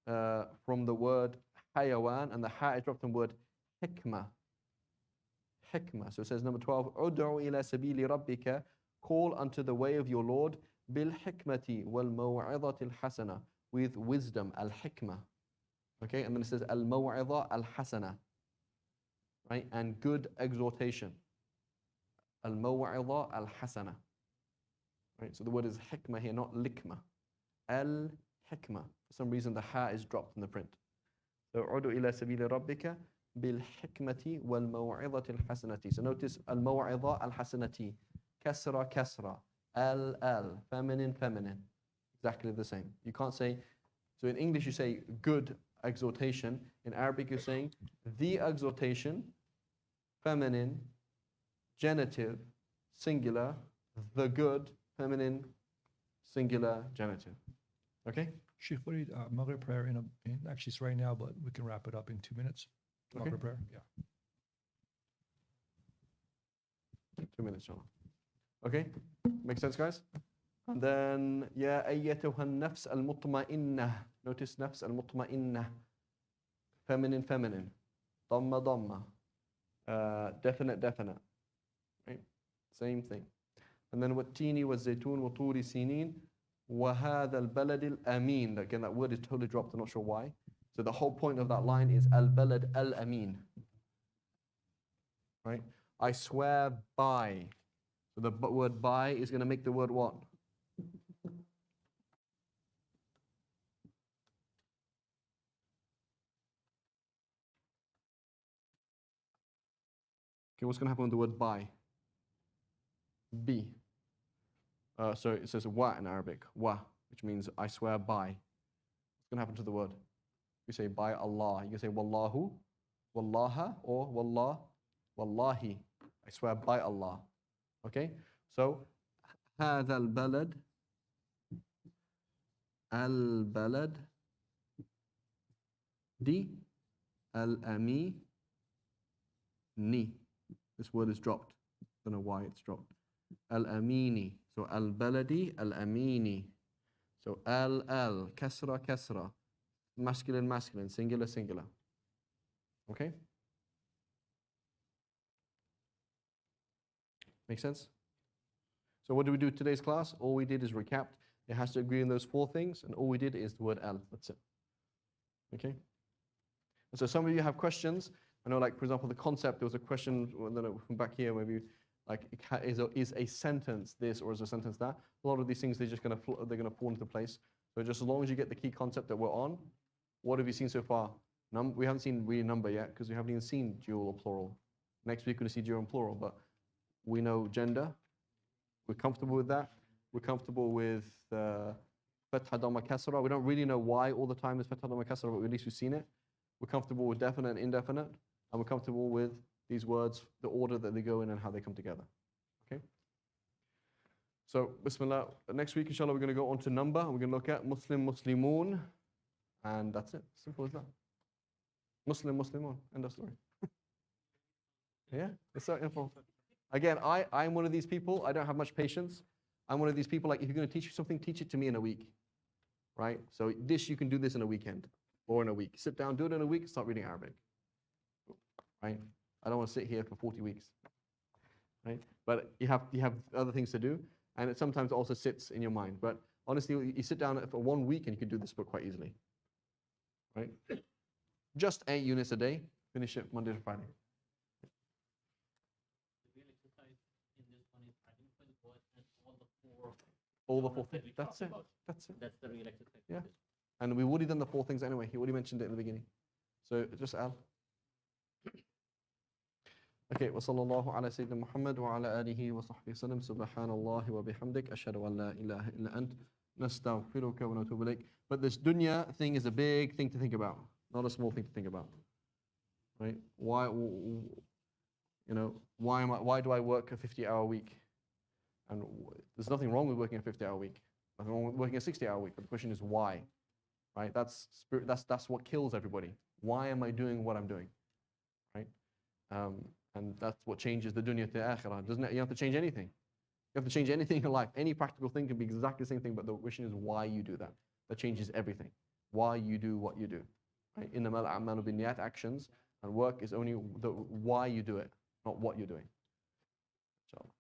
from the word hayawan, and the ha is dropped from the word hikmah. Hikmah. So it says number 12, Ud'u ila sabili rabbika, call unto the way of your Lord, bil hikmati wal maw'idati al-hasana, with wisdom, al-hikmah. Okay, and then it says al-maw'idha al-hasana, right, and good exhortation. Al-maw'idha al-hasana. Right, so the word is hikmah here, not likmah. Al-hikmah. For some reason, the ha is dropped in the print. So, udu ila sabili rabbika bil hikmati wal maw'idhati al-hasanati. So notice al-maw'idha al-hasanati. Kasra, kasra. Al, feminine, feminine. Exactly the same. You can't say, so in English you say good exhortation. In Arabic you're saying the exhortation, feminine, genitive, singular, the good, feminine, singular, genitive. Okay? Shaykh Farid, Maghrib prayer actually it's right now, but we can wrap it up in 2 minutes. Okay. Maghrib prayer, yeah. 2 minutes, inshallah. Okay? Make sense, guys? And then, Ya ayyatuha nafs al-mutma'innah. Notice nafs al-mutma'innah. Feminine, feminine. Dhamma, dhamma. Definite, definite. Right? Same thing. And then والتين والزيتون وطور سينين وهذا البلد الأمين. Again, that word is totally dropped. I'm not sure why. So the whole point of that line is al-balad al-amin. Right? I swear by. So the word by is going to make the word what? Okay, what's going to happen with the word by? Be. So it says wa in Arabic, wa, which means I swear by. What's going to happen to the word? You say by Allah. You can say wallahu, wallaha, or wallah, wallahi. I swear by Allah. Okay? So, هذا البلد Al-balad di al-ami ni. This word is dropped. Don't know why it's dropped. Al-amini. So al-baladi al-amini. So al, kasra, kasra. Masculine, masculine. Singular, singular. Okay? Make sense? So what did we do today's class? All we did is recap. It has to agree on those 4 things, and all we did is the word al. That's it. Okay? And so some of you have questions. I know, like, for example, the concept, there was a question from back here, maybe, like, is a sentence this or is a sentence that? A lot of these things, they're just going to fall into place. So just as long as you get the key concept that we're on, what have you seen so far? We haven't seen really number yet, because we haven't even seen dual or plural. Next week, we're going to see dual and plural, but we know gender. We're comfortable with that. We're comfortable with fatha, dhamma, kasra. We don't really know why all the time is fatha, dhamma, kasra, but at least we've seen it. We're comfortable with definite and indefinite, and we're comfortable with these words, the order that they go in and how they come together. Okay? So, bismillah. Next week, inshallah, we're going to go on to number. We're going to look at Muslim, Muslimun, and that's it. Simple as that. Muslim, Muslimun. End of story. Yeah, it's so simple. Again, I'm one of these people. I don't have much patience. I'm one of these people, like, if you're going to teach me something, teach it to me in a week. Right? So this, you can do this in a weekend or in a week. Sit down, do it in a week, start reading Arabic. Right? I don't want to sit here for 40 weeks. Right? But you have other things to do, and it sometimes also sits in your mind. But honestly, you sit down for 1 week and you can do this book quite easily. Right? Just 8 units a day, finish it Monday to Friday. The real exercise in this one is identify the word and All the 4 that things. we That's talked it. about. That's it. That's the real exercise. Yeah. And we've already done the 4 things anyway. He already mentioned it in the beginning. So just Al. Okay, وصلى الله على سيدنا محمد وعلى آله وصحبه وسلم سبحان الله وبحمدك أشهد أن لا إله إلا أنت نستغفرك ونتوب إليك. But this dunya thing is a big thing to think about, not a small thing to think about. Right? Why do I work a 50-hour week? And there's nothing wrong with working a 50-hour week. Nothing wrong with working a 60-hour week. But the question is why? Right? That's what kills everybody. Why am I doing what I'm doing? Right? And that's what changes the dunya to akhirah. Doesn't it? You don't have to change anything. You have to change anything in life. Any practical thing can be exactly the same thing, but the question is why you do that. That changes everything. Why you do what you do. Right? Innamal a'malu binniyat, actions and work is only the why you do it, not what you're doing. Inshallah.